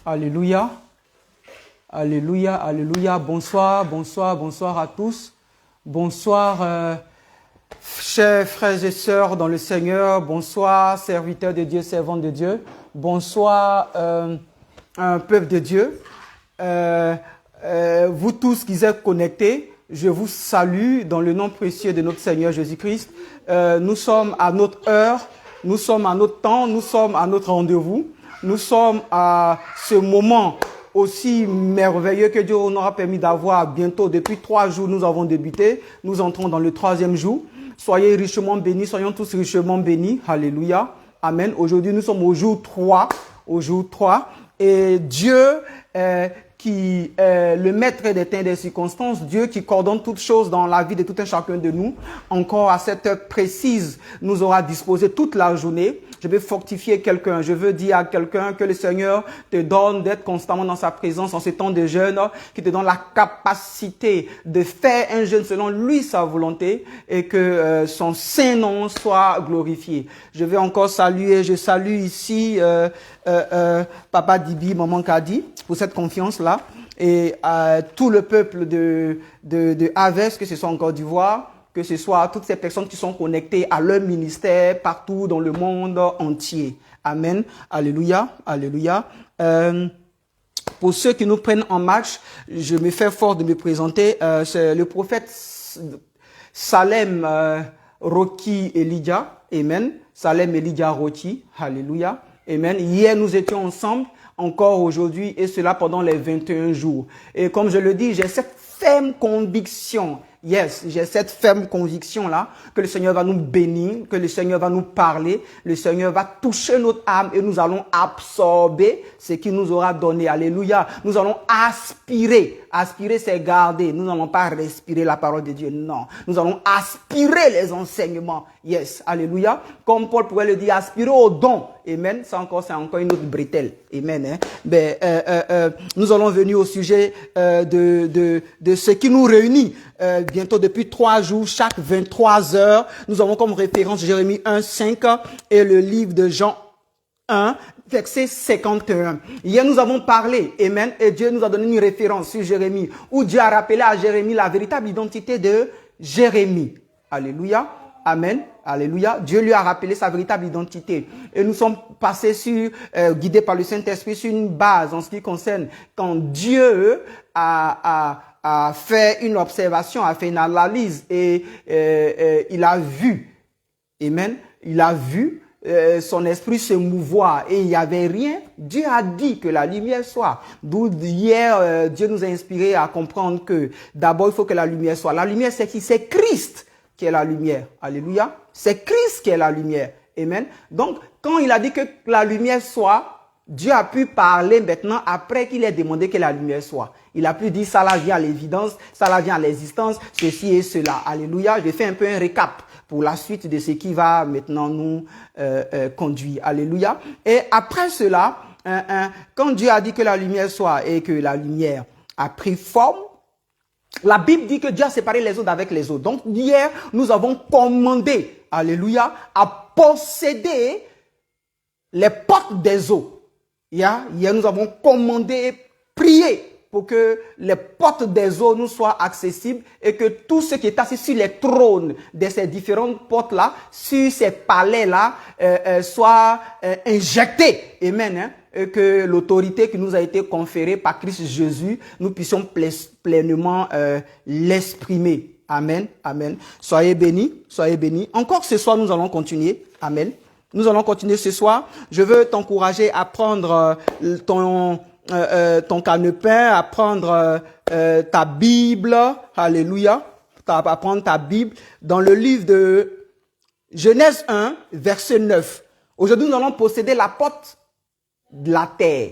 Alléluia. Alléluia, alléluia. Bonsoir, bonsoir, bonsoir à tous. Bonsoir, chers frères et sœurs dans le Seigneur. Bonsoir, serviteurs de Dieu, servants de Dieu. Bonsoir, peuple de Dieu. Vous tous qui êtes connectés, je vous salue dans le nom précieux de notre Seigneur Jésus-Christ. Nous sommes à notre heure, nous sommes à notre temps, nous sommes à notre rendez-vous. Nous sommes à ce moment aussi merveilleux que Dieu nous aura permis d'avoir bientôt. Depuis 3 jours, nous avons débuté. Nous entrons dans le 3e jour. Soyez richement bénis, soyons tous richement bénis. Alléluia. Amen. Aujourd'hui, nous sommes au jour 3. Au jour 3. Et Dieu, qui est le maître des temps et des circonstances, Dieu qui coordonne toutes choses dans la vie de tout un chacun de nous, encore à cette heure précise, nous aura disposé toute la journée. Je vais fortifier quelqu'un, je veux dire à quelqu'un que le Seigneur te donne d'être constamment dans sa présence en ces temps de jeûne, qui te donne la capacité de faire un jeûne selon lui sa volonté et que son saint nom soit glorifié. Je vais encore saluer, je salue ici Papa Dibi, Maman Kadi, pour cette confiance-là, et tout le peuple de Aves, que ce soit en Côte d'Ivoire, que ce soit toutes ces personnes qui sont connectées à leur ministère partout dans le monde entier. Amen. Alléluia. Alléluia. Pour ceux qui nous prennent en marche, je me fais fort de me présenter. C'est le prophète Salem Roki Elijah. Amen. Salem Elijah Roki. Alléluia. Amen. Hier, nous étions ensemble, encore aujourd'hui, et cela pendant les 21 jours. Et comme je le dis, j'ai cette ferme conviction. Yes, j'ai cette ferme conviction-là que le Seigneur va nous bénir, que le Seigneur va nous parler, le Seigneur va toucher notre âme et nous allons absorber ce qu'il nous aura donné. Alléluia. Nous allons aspirer. Aspirer, c'est garder. Nous n'allons pas respirer la parole de Dieu. Non. Nous allons aspirer les enseignements. Yes. Alléluia. Comme Paul pourrait le dire, aspirer au don. Amen. C'est encore une autre bretelle. Amen. Hein? Ben, nous allons venir au sujet de ce qui nous réunit. Bientôt depuis 3 jours, chaque 23 heures, nous avons comme référence Jérémie 1:5 et le livre de Jean 1, verset 51. Hier, nous avons parlé, amen, et Dieu nous a donné une référence sur Jérémie, où Dieu a rappelé à Jérémie la véritable identité de Jérémie. Alléluia. Amen. Alléluia. Dieu lui a rappelé sa véritable identité. Et nous sommes passés guidés par le Saint-Esprit sur une base en ce qui concerne quand Dieu a fait une observation, a fait une analyse et il a vu, amen, il a vu son esprit se mouvoir et il n'y avait rien. Dieu a dit que la lumière soit. D'où hier, Dieu nous a inspiré à comprendre que d'abord il faut que la lumière soit. La lumière c'est qui? C'est Christ qui est la lumière. Alléluia. C'est Christ qui est la lumière. Amen. Donc, quand il a dit que la lumière soit, Dieu a pu parler maintenant après qu'il ait demandé que la lumière soit. Il a pu dire ça là vient à l'évidence, ça là vient à l'existence, ceci et cela. Alléluia. Je fais un peu un récap pour la suite de ce qui va maintenant nous conduire. Alléluia. Et après cela, quand Dieu a dit que la lumière soit et que la lumière a pris forme, la Bible dit que Dieu a séparé les eaux d'avec les eaux. Donc hier, nous avons commandé, alléluia, à posséder les portes des eaux. Hier, nous avons commandé, prié pour que les portes des eaux nous soient accessibles et que tout ce qui est assis sur les trônes de ces différentes portes-là, sur ces palais-là, soit injecté. Amen. Hein? Et que l'autorité qui nous a été conférée par Christ Jésus, nous puissions pleinement l'exprimer. Amen. Amen. Soyez bénis. Soyez bénis. Encore ce soir, nous allons continuer. Amen. Nous allons continuer ce soir. Je veux t'encourager à prendre ton calepin, à prendre ta Bible. Alléluia. À prendre ta Bible dans le livre de Genèse 1, verset 9. Aujourd'hui, nous allons posséder la porte de la terre.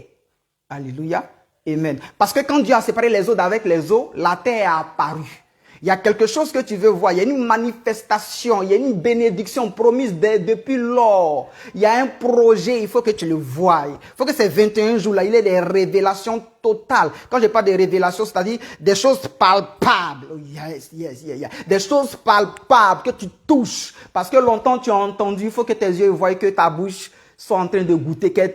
Alléluia. Amen. Parce que quand Dieu a séparé les eaux d'avec les eaux, la terre a apparu. Il y a quelque chose que tu veux voir. Il y a une manifestation, il y a une bénédiction promise depuis lors. Il y a un projet, il faut que tu le voies. Il faut que ces 21 jours-là, il y ait des révélations totales. Quand je parle de révélations, c'est-à-dire des choses palpables. Yes. Des choses palpables que tu touches. Parce que longtemps tu as entendu, il faut que tes yeux voient, que ta bouche soit en train de goûter, que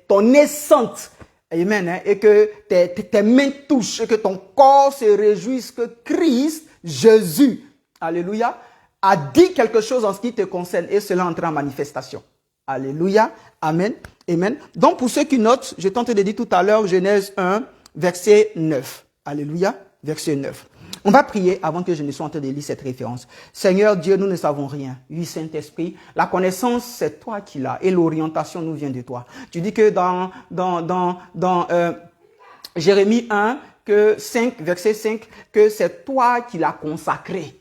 ton essence Amen. Hein, et que tes mains touchent, et que ton corps se réjouisse que Christ, Jésus, alléluia, a dit quelque chose en ce qui te concerne et cela entre en manifestation. Alléluia. Amen. Amen. Donc, pour ceux qui notent, je tentais de dire tout à l'heure, Genèse 1, verset 9. Alléluia. Verset 9. On va prier avant que je ne sois en train de lire cette référence. Seigneur Dieu, nous ne savons rien. Oui, Saint-Esprit, la connaissance, c'est toi qui l'as et l'orientation nous vient de toi. Tu dis que dans Jérémie 1, verset 5, que c'est toi qui l'as consacré.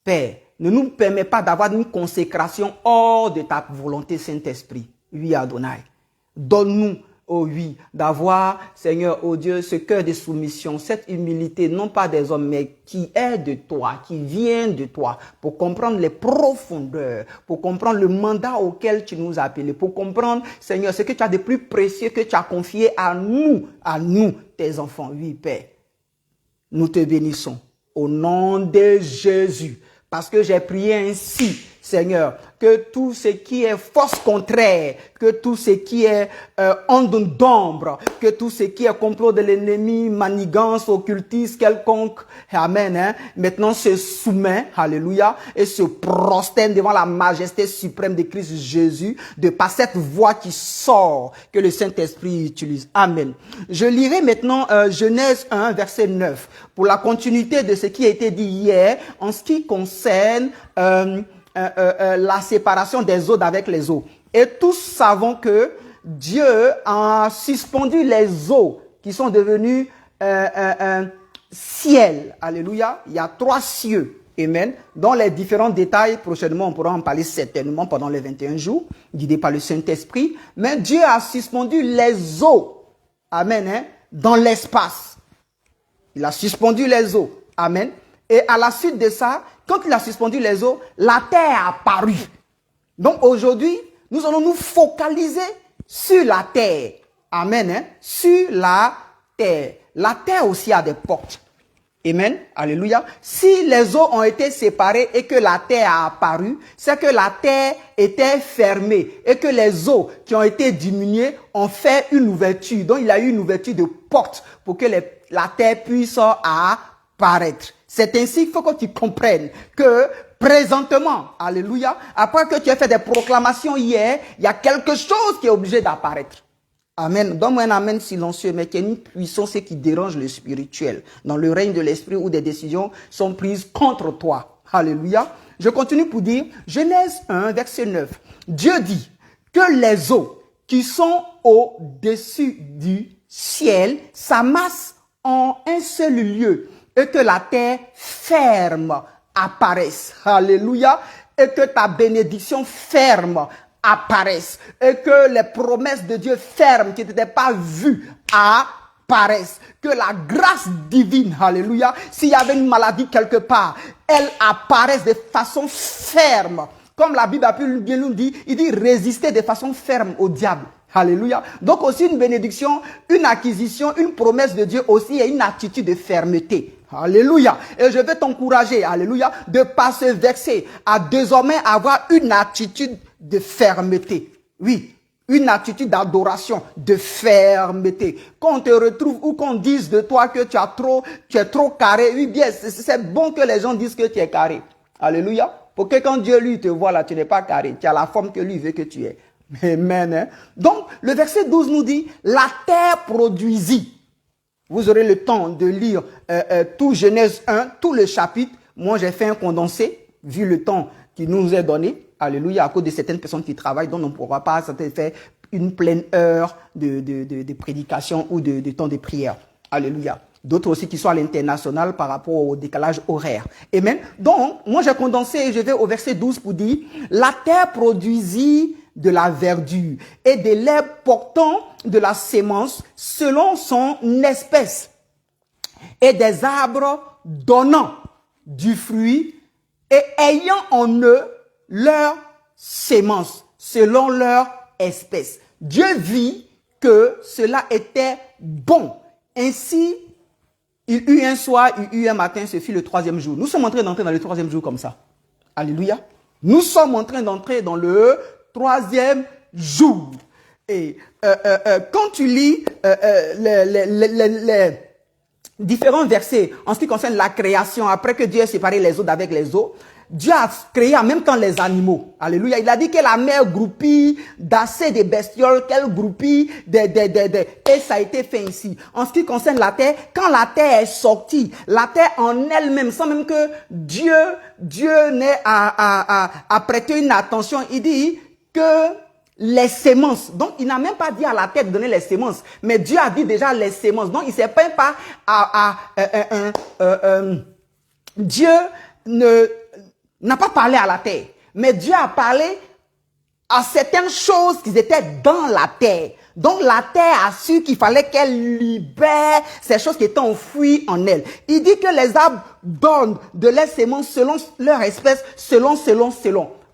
Père, ne nous permets pas d'avoir une consécration hors de ta volonté, Saint-Esprit. Oui, Adonai. Donne-nous, oh oui, d'avoir, Seigneur, oh Dieu, ce cœur de soumission, cette humilité, non pas des hommes, mais qui est de toi, qui vient de toi, pour comprendre les profondeurs, pour comprendre le mandat auquel tu nous as appelés, pour comprendre, Seigneur, ce que tu as de plus précieux que tu as confié à nous, tes enfants. Oui, Père, nous te bénissons au nom de Jésus. Parce que j'ai prié ainsi, Seigneur, que tout ce qui est force contraire, que tout ce qui est onde d'ombre, que tout ce qui est complot de l'ennemi, manigance, occultisme, quelconque, amen, hein, maintenant se soumet, alléluia, et se prosterne devant la majesté suprême de Christ Jésus, de par cette voix qui sort, que le Saint-Esprit utilise. Amen. Je lirai maintenant Genèse 1, verset 9, pour la continuité de ce qui a été dit hier, en ce qui concerne la séparation des eaux d'avec les eaux. Et tous savons que Dieu a suspendu les eaux qui sont devenues ciel. Alléluia. Il y a 3 cieux. Amen. Dans les différents détails, prochainement, on pourra en parler certainement pendant les 21 jours, guidés par le Saint-Esprit. Mais Dieu a suspendu les eaux. Amen. Hein, dans l'espace. Il a suspendu les eaux. Amen. Et à la suite de ça, quand il a suspendu les eaux, la terre a apparu. Donc aujourd'hui, nous allons nous focaliser sur la terre. Amen. Hein? Sur la terre. La terre aussi a des portes. Amen. Alléluia. Si les eaux ont été séparées et que la terre a apparu, c'est que la terre était fermée et que les eaux qui ont été diminuées ont fait une ouverture. Donc il y a eu une ouverture de porte pour que la terre puisse apparaître. C'est ainsi qu'il faut que tu comprennes que présentement, alléluia, après que tu aies fait des proclamations hier, il y a quelque chose qui est obligé d'apparaître. Amen. Donne-moi un amen silencieux, mais qui est une puissance qui dérange le spirituel. Dans le règne de l'esprit où des décisions sont prises contre toi. Alléluia. Je continue pour dire, Genèse 1, verset 9. Dieu dit que les eaux qui sont au-dessus du ciel s'amassent en un seul lieu. Et que la terre ferme apparaisse. Alléluia. Et que ta bénédiction ferme apparaisse. Et que les promesses de Dieu fermes qui n'étaient pas vues apparaissent. Que la grâce divine, alléluia, s'il y avait une maladie quelque part, elle apparaisse de façon ferme. Comme la Bible a pu bien nous dire, il dit résister de façon ferme au diable. Alléluia. Donc aussi une bénédiction, une acquisition, une promesse de Dieu aussi et une attitude de fermeté. Alléluia. Et je vais t'encourager, alléluia, de par ce verset à désormais avoir une attitude de fermeté. Oui, une attitude d'adoration, de fermeté. Qu'on te retrouve ou qu'on dise de toi que tu es trop carré, oui bien, c'est bon que les gens disent que tu es carré. Alléluia. Pour que quand Dieu lui te voit là, tu n'es pas carré, tu as la forme que lui veut que tu aies. Amen. Hein? Donc, le verset 12 nous dit, la terre produisit. Vous aurez le temps de lire tout Genèse 1, tout le chapitre. Moi, j'ai fait un condensé, vu le temps qui nous est donné. Alléluia, à cause de certaines personnes qui travaillent, donc on ne pourra pas faire une pleine heure de prédication ou de temps de prière. Alléluia. D'autres aussi qui sont à l'international par rapport au décalage horaire. Amen. Donc, moi, j'ai condensé et je vais au verset 12 pour dire, la terre produisit de la verdure et de l'herbe portant de la sémence selon son espèce et des arbres donnant du fruit et ayant en eux leur sémence selon leur espèce. Dieu vit que cela était bon. Ainsi, il eut un soir, il eut un matin, ce fut le 3e jour. Nous sommes en train d'entrer dans le 3e jour comme ça. Alléluia. Nous sommes en train d'entrer dans le 3e jour. Et quand tu lis les différents versets en ce qui concerne la création, après que Dieu ait séparé les eaux d'avec les eaux, Dieu a créé en même temps les animaux. Alléluia. Il a dit que la mer groupie d'assez des bestioles, qu'elle groupie et ça a été fait ici. En ce qui concerne la terre, quand la terre est sortie, la terre en elle-même, sans même que Dieu n'ait à prêter une attention, il dit que les semences. Donc, il n'a même pas dit à la terre de donner les semences, mais Dieu a dit déjà les semences. Donc, il ne s'est pas Dieu n'a pas parlé à la terre, mais Dieu a parlé à certaines choses qui étaient dans la terre. Donc la terre a su qu'il fallait qu'elle libère ces choses qui étaient enfouies en elle. Il dit que les arbres donnent de leurs semences selon leur espèce, selon.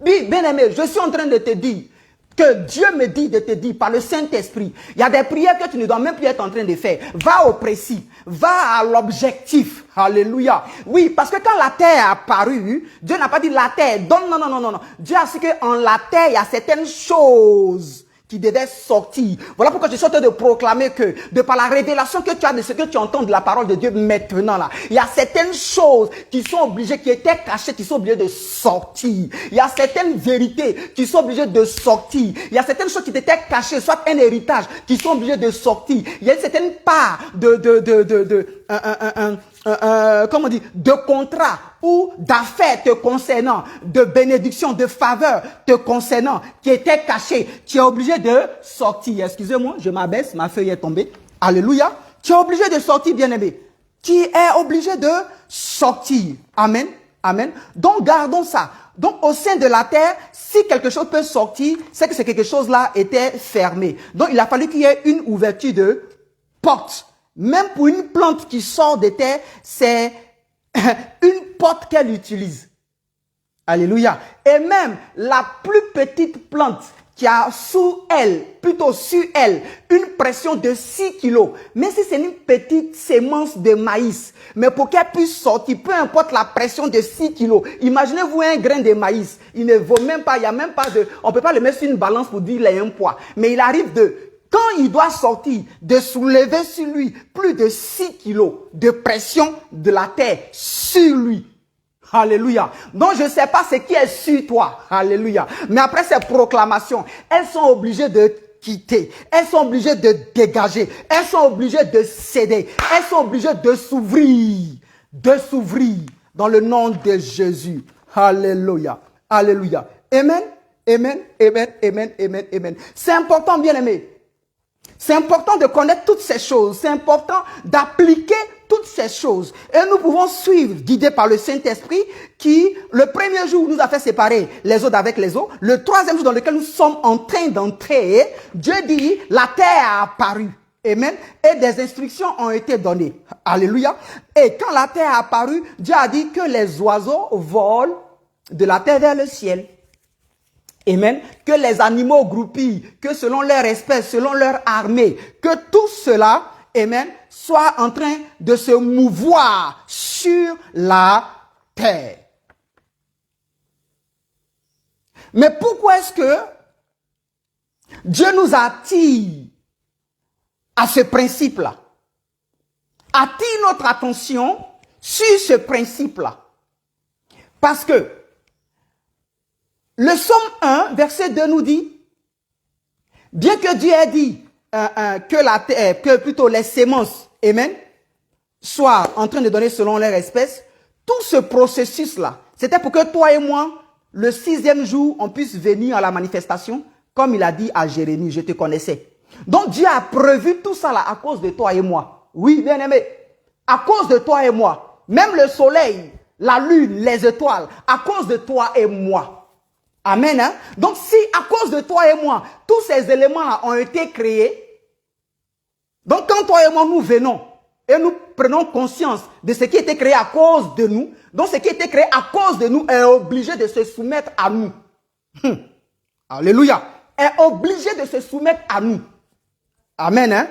Bien aimé, je suis en train de te dire que Dieu me dit de te dire par le Saint-Esprit, il y a des prières que tu ne dois même plus être en train de faire. Va au précis, va à l'objectif. Alléluia. Oui, parce que quand la terre a apparu, Dieu n'a pas dit la terre donne, non. Dieu a dit qu'en la terre, il y a certaines choses qui devaient sortir. Voilà pourquoi je suis en train de proclamer que, de par la révélation que tu as de ce que tu entends de la parole de Dieu maintenant là, il y a certaines choses qui sont obligées, qui étaient cachées, qui sont obligées de sortir. Il y a certaines vérités qui sont obligées de sortir. Il y a certaines choses qui étaient cachées, soit un héritage, qui sont obligées de sortir. Il y a une certaine part comment on dit, de contrat ou d'affaires te concernant, de bénédiction, de faveur te concernant, qui était caché. Tu es obligé de sortir. Excusez-moi, je m'abaisse, ma feuille est tombée. Alléluia. Tu es obligé de sortir, bien-aimé. Tu es obligé de sortir. Amen. Amen. Donc, gardons ça. Donc, au sein de la terre, si quelque chose peut sortir, c'est que quelque chose-là était fermé. Donc, il a fallu qu'il y ait une ouverture de porte. Même pour une plante qui sort de terre, c'est une porte qu'elle utilise. Alléluia. Et même la plus petite plante qui a sous elle, plutôt sur elle, une pression de 6 kilos. Mais si c'est une petite sémence de maïs, mais pour qu'elle puisse sortir, peu importe la pression de 6 kilos, imaginez-vous un grain de maïs. Il ne vaut même pas, il n'y a même pas de, on ne peut pas le mettre sur une balance pour dire il a un poids. Mais il arrive quand il doit sortir, de soulever sur lui plus de 6 kilos de pression de la terre sur lui. Alléluia. Donc, je ne sais pas ce qui est sur toi. Alléluia. Mais après ces proclamations, elles sont obligées de quitter. Elles sont obligées de dégager. Elles sont obligées de céder. Elles sont obligées de s'ouvrir. De s'ouvrir dans le nom de Jésus. Alléluia. Alléluia. Amen. Amen. Amen. Amen. Amen. Amen. C'est important, bien aimé. C'est important de connaître toutes ces choses. C'est important d'appliquer toutes ces choses. Et nous pouvons suivre, guidés par le Saint-Esprit, qui, le premier jour, nous a fait séparer les eaux d'avec les eaux. Le troisième jour dans lequel nous sommes en train d'entrer, Dieu dit, la terre a apparu. Amen. Et des instructions ont été données. Alléluia. Et quand la terre a apparu, Dieu a dit que les oiseaux volent de la terre vers le ciel. Amen. Que les animaux groupillent, que selon leur espèce, selon leur armée, que tout cela, amen, soit en train de se mouvoir sur la terre. Mais pourquoi est-ce que Dieu nous attire à ce principe-là? Attire notre attention sur ce principe-là. Parce que le psaume 1, verset 2 nous dit, bien que Dieu ait dit que plutôt les semences, amen, soient en train de donner selon leur espèce, tout ce processus-là, c'était pour que toi et moi, le 6e jour, on puisse venir à la manifestation, comme il a dit à Jérémie, je te connaissais. Donc Dieu a prévu tout ça là à cause de toi et moi. Oui, bien aimé, à cause de toi et moi, même le soleil, la lune, les étoiles, à cause de toi et moi. Amen. Hein? Donc si à cause de toi et moi, tous ces éléments-là ont été créés, donc quand toi et moi nous venons et nous prenons conscience de ce qui a été créé à cause de nous, donc ce qui a été créé à cause de nous est obligé de se soumettre à nous. Alléluia. Est obligé de se soumettre à nous. Amen. Hein?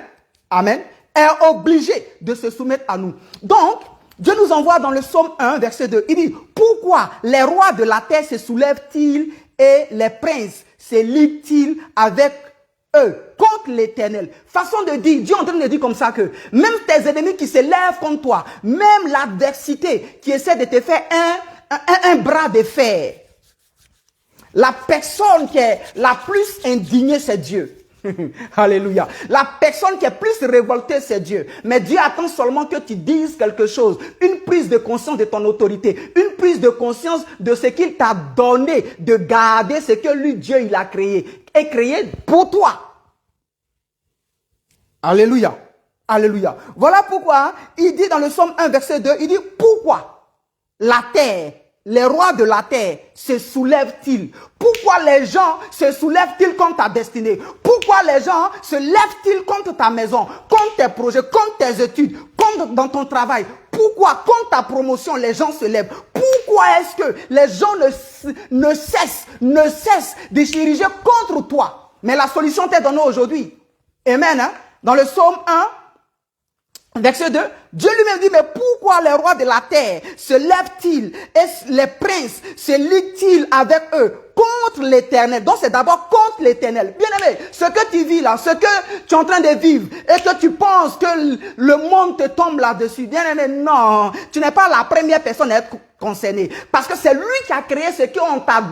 Amen. Est obligé de se soumettre à nous. Donc, Dieu nous envoie dans le psaume 1, verset 2. Il dit, pourquoi les rois de la terre se soulèvent-ils et les princes se lient-ils avec eux contre l'Éternel. Façon de dire, Dieu est en train de dire comme ça que même tes ennemis qui s'élèvent contre toi, même l'adversité qui essaie de te faire un bras de fer, la personne qui est la plus indignée, c'est Dieu. Alléluia. La personne qui est plus révoltée, c'est Dieu. Mais Dieu attend seulement que tu dises quelque chose. Une prise de conscience de ton autorité. Une prise de conscience de ce qu'il t'a donné. De garder ce que lui, Dieu, il a créé. Et créé pour toi. Alléluia. Alléluia. Voilà pourquoi il dit dans le psaume 1, verset 2, il dit pourquoi la terre, les rois de la terre se soulèvent-ils? Pourquoi les gens se soulèvent-ils contre ta destinée? Pourquoi les gens se lèvent-ils contre ta maison, contre tes projets, contre tes études, contre dans ton travail? Pourquoi contre ta promotion les gens se lèvent? Pourquoi est-ce que les gens ne cessent de se diriger contre toi? Mais la solution t'est donnée aujourd'hui. Amen. Hein? Dans le psaume 1, verset 2, Dieu lui-même dit, mais pourquoi les rois de la terre se lèvent-ils et les princes se liguent-ils avec eux contre l'Éternel? Donc c'est d'abord contre l'Éternel. Bien-aimé, ce que tu vis là, ce que tu es en train de vivre et que tu penses que le monde te tombe là-dessus, bien-aimé, non, tu n'es pas la première personne à être concernée. Parce que c'est lui qui a créé ce qu'on t'a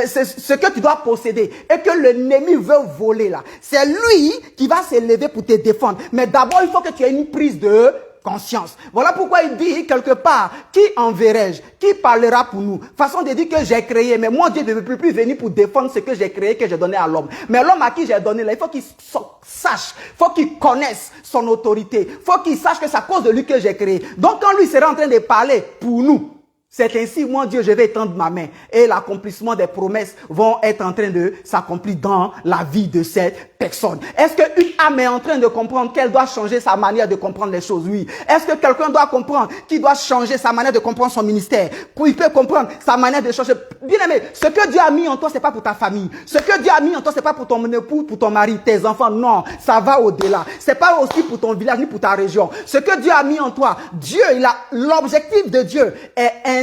c'est ce que tu dois posséder et que l'ennemi veut voler là. C'est lui qui va se lever pour te défendre. Mais d'abord, il faut que tu aies une prise de conscience. Voilà pourquoi il dit quelque part, qui enverrai-je? Qui parlera pour nous? Façon de dire que j'ai créé, mais moi Dieu ne veut plus venir pour défendre ce que j'ai créé, que j'ai donné à l'homme. Mais l'homme à qui j'ai donné là, il faut qu'il sache, il faut qu'il connaisse son autorité, il faut qu'il sache que c'est à cause de lui que j'ai créé. Donc quand lui sera en train de parler pour nous, c'est ainsi, moi Dieu, je vais étendre ma main et l'accomplissement des promesses vont être en train de s'accomplir dans la vie de cette personne. Est-ce qu'une âme est en train de comprendre qu'elle doit changer sa manière de comprendre les choses? Oui. Est-ce que quelqu'un doit comprendre qu'il doit changer sa manière de comprendre son ministère? Il peut comprendre sa manière de changer. Bien aimé, ce que Dieu a mis en toi, c'est pas pour ta famille. Ce que Dieu a mis en toi, c'est pas pour ton époux, pour ton mari, tes enfants. Non, ça va au-delà. C'est pas aussi pour ton village ni pour ta région. Ce que Dieu a mis en toi, Dieu, l'objectif de Dieu est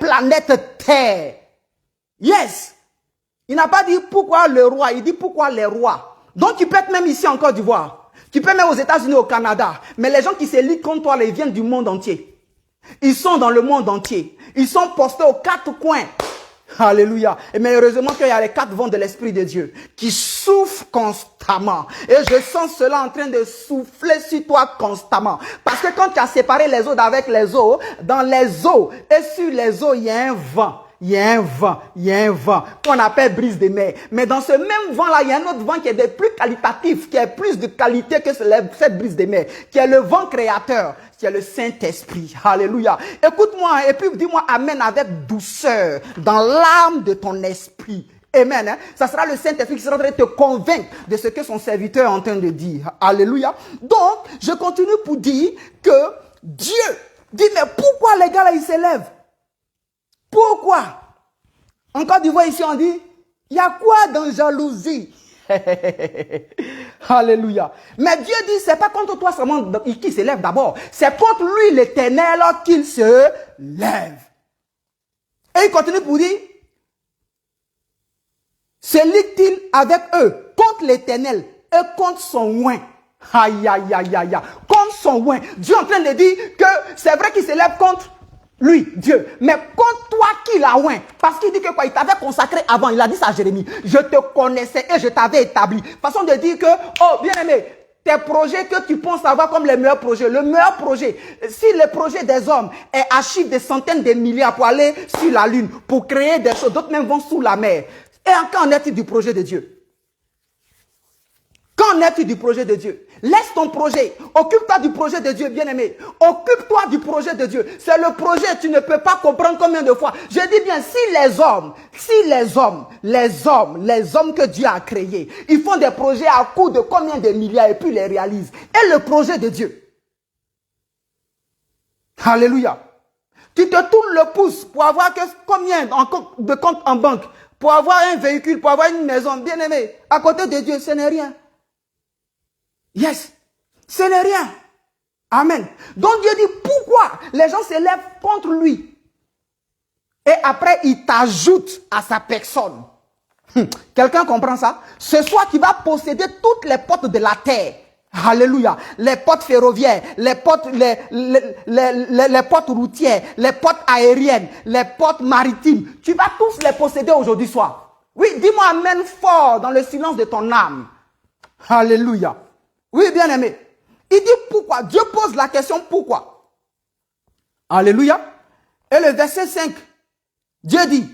planète Terre. Yes. Il n'a pas dit pourquoi le roi, il dit pourquoi les rois. Donc tu peux être même ici en Côte d'Ivoire. Tu peux même aux États-Unis, au Canada. Mais les gens qui se lient contre toi, ils viennent du monde entier. Ils sont dans le monde entier. Ils sont postés aux quatre coins. Alléluia. Mais heureusement qu'il y a les quatre vents de l'Esprit de Dieu qui soufflent constamment. Et je sens cela en train de souffler sur toi constamment. Parce que quand tu as séparé les eaux d'avec les eaux, dans les eaux et sur les eaux, il y a un vent. Il y a un vent qu'on appelle brise de mer. Mais dans ce même vent-là, il y a un autre vent qui est plus qualitatif, qui a plus de qualité que cette brise de mer, qui est le vent créateur, qui est le Saint-Esprit. Alléluia. Écoute-moi et puis dis-moi amen avec douceur dans l'âme de ton esprit. Amen. Hein? Ça sera le Saint-Esprit qui sera en train de te convaincre de ce que son serviteur est en train de dire. Alléluia. Donc, je continue pour dire que Dieu dit, mais pourquoi les gars là, ils s'élèvent? Pourquoi? En Côte d'Ivoire, ici, on dit, il y a quoi dans jalousie? Alléluia. Mais Dieu dit, c'est pas contre toi seulement qu'il s'élève d'abord. C'est contre lui, l'Éternel, qu'il se lève. Et il continue pour dire, se lie-t-il avec eux contre l'Éternel et contre son oint? Aïe, aïe, aïe, aïe, aïe. Contre son oint. Dieu est en train de dire que c'est vrai qu'il s'élève contre lui, Dieu. Mais contre toi qui l'a oint. Parce qu'il dit que quoi, il t'avait consacré avant. Il a dit ça à Jérémie. Je te connaissais et je t'avais établi. Façon de dire que, oh, bien aimé, tes projets que tu penses avoir comme les meilleurs projets, le meilleur projet, si le projet des hommes est archive des centaines de milliards pour aller sur la lune, pour créer des choses, d'autres même vont sous la mer. Et qu'en est-il du projet de Dieu? Qu'en est-il du projet de Dieu? Laisse ton projet. Occupe-toi du projet de Dieu, bien-aimé. Occupe-toi du projet de Dieu. C'est le projet, tu ne peux pas comprendre combien de fois. Je dis bien, si les hommes que Dieu a créés, ils font des projets à coût de combien de milliards et puis les réalisent. Et le projet de Dieu. Alléluia. Tu te tournes le pouce pour avoir combien de comptes en banque, pour avoir un véhicule, pour avoir une maison, bien-aimé. À côté de Dieu, ce n'est rien. Yes, ce n'est rien. Amen. Donc Dieu dit pourquoi les gens se lèvent contre lui. Et après, il t'ajoute à sa personne. Quelqu'un comprend ça? C'est toi qui vas posséder toutes les portes de la terre. Alléluia. Les portes ferroviaires, les portes routières, les portes aériennes, les portes maritimes. Tu vas tous les posséder aujourd'hui soir. Oui, dis-moi amen fort dans le silence de ton âme. Alléluia. Oui, bien-aimé. Il dit pourquoi. Dieu pose la question pourquoi. Alléluia. Et le verset 5, Dieu dit,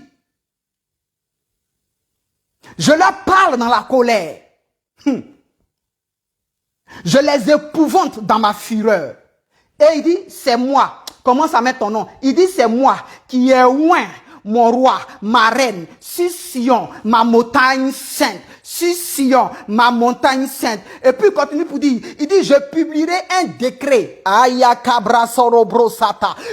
je leur parle dans la colère. Je les épouvante dans ma fureur. Et il dit, c'est moi. Commence à mettre ton nom. Il dit, c'est moi qui ai oint mon roi, ma reine, sur Sion, ma montagne sainte. Sur Sion, ma montagne sainte. Et puis il continue pour dire, il dit, je publierai un décret.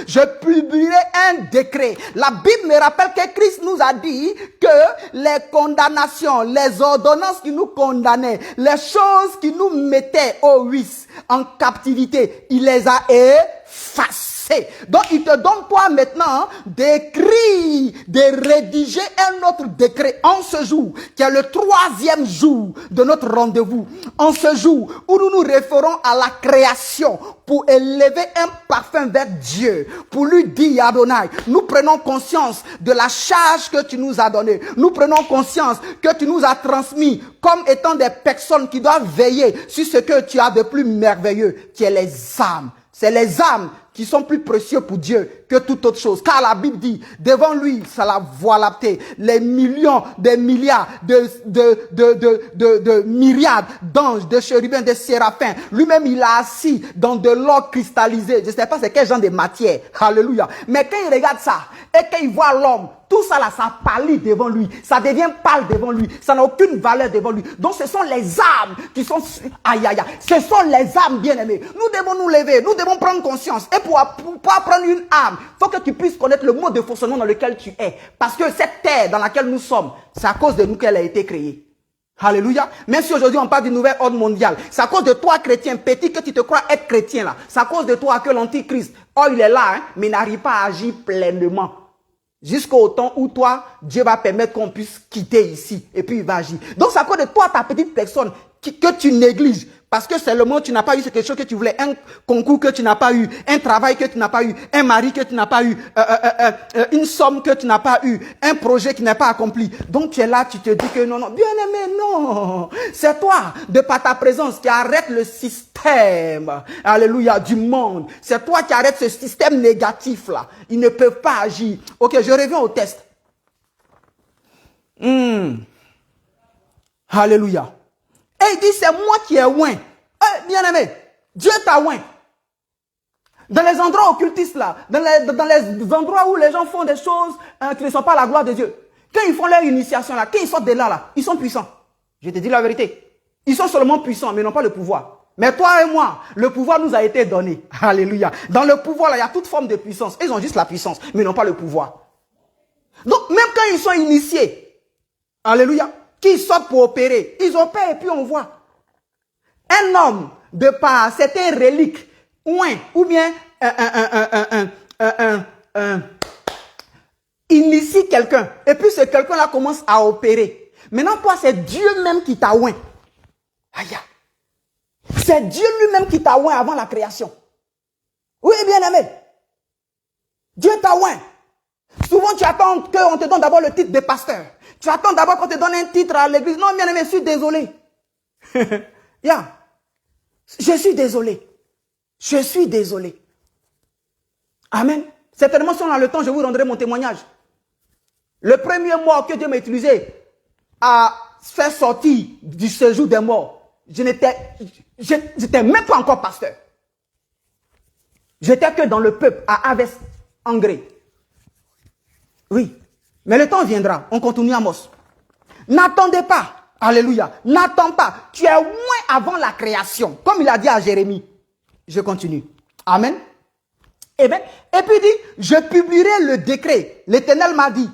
Je publierai un décret. La Bible me rappelle que Christ nous a dit que les condamnations, les ordonnances qui nous condamnaient, les choses qui nous mettaient au huis, en captivité, il les a effacées. Donc, il te donne toi maintenant d'écrire, de rédiger un autre décret en ce jour, qui est le 3e jour de notre rendez-vous. En ce jour où nous nous référons à la création pour élever un parfum vers Dieu, pour lui dire, Adonai, nous prenons conscience de la charge que tu nous as donnée. Nous prenons conscience que tu nous as transmis comme étant des personnes qui doivent veiller sur ce que tu as de plus merveilleux, qui est les âmes. C'est les âmes qui sont plus précieux pour Dieu que toute autre chose. Car la Bible dit, devant lui, ça la voie lactée, les millions, des milliards, de myriades d'anges, de chérubins, de séraphins. Lui-même, il a assis dans de l'or cristallisé. Je ne sais pas c'est quel genre de matière. Alléluia. Mais quand il regarde ça, et qu'il voit l'homme, tout ça là, ça pâlit devant lui. Ça devient pâle devant lui. Ça n'a aucune valeur devant lui. Donc ce sont les âmes qui sont... Aïe, aïe, aïe. Ce sont les âmes bien-aimées. Nous devons nous lever. Nous devons prendre conscience. Et pour apprendre une âme, il faut que tu puisses connaître le mode de fonctionnement dans lequel tu es. Parce que cette terre dans laquelle nous sommes, c'est à cause de nous qu'elle a été créée. Alléluia. Même si aujourd'hui on parle du nouvel ordre mondial, c'est à cause de toi, chrétien, petit, que tu te crois être chrétien là. C'est à cause de toi que l'antichrist, oh il est là, hein, mais il n'arrive pas à agir pleinement. Jusqu'au temps où toi, Dieu va permettre qu'on puisse quitter ici. Et puis il va agir. Donc c'est à cause de toi, ta petite personne, que tu négliges. Parce que c'est le moment où tu n'as pas eu quelque chose que tu voulais. Un concours que tu n'as pas eu. Un travail que tu n'as pas eu. Un mari que tu n'as pas eu. Une somme que tu n'as pas eu. Un projet qui n'est pas accompli. Donc tu es là, tu te dis que non, non. Bien aimé, non. C'est toi, de par ta présence, qui arrête le système. Alléluia, du monde. C'est toi qui arrête ce système négatif là. Ils ne peuvent pas agir. Ok, je reviens au test. Alléluia. Et il dit, c'est moi qui ai oint. Bien aimé, Dieu t'a oint. Dans les endroits occultistes là, dans les endroits où les gens font des choses qui ne sont pas la gloire de Dieu. Quand ils font leur initiation là, quand ils sortent de là, ils sont puissants. Je te dis la vérité. Ils sont seulement puissants, mais n'ont pas le pouvoir. Mais toi et moi, le pouvoir nous a été donné. Alléluia. Dans le pouvoir là, il y a toute forme de puissance. Ils ont juste la puissance, mais n'ont pas le pouvoir. Donc même quand ils sont initiés, alléluia, qui sortent pour opérer, ils opèrent et puis on voit. Un homme, de par certaines reliques, ou bien initie quelqu'un, et puis ce quelqu'un-là commence à opérer. Maintenant, toi, c'est Dieu même qui t'a oint. Aïe. C'est Dieu lui-même qui t'a oint avant la création. Oui, bien aimé. Dieu t'a oint. Souvent, tu attends qu'on te donne d'abord le titre de pasteur. Tu attends d'abord qu'on te donne un titre à l'église. Non, bien aimé, je suis désolé. Je suis désolé. Je suis désolé. Amen. Certainement, si on a le temps, je vous rendrai mon témoignage. Le premier mois que Dieu m'a utilisé à faire sortir du séjour des morts, je n'étais même pas encore pasteur. J'étais que dans le peuple, à Aves, Angré. Oui. Mais le temps viendra. On continue Amos. N'attendez pas. Alléluia. N'attends pas. Tu es moins avant la création. Comme il a dit à Jérémie. Je continue. Amen. Et puis il dit, je publierai le décret. L'Éternel m'a dit,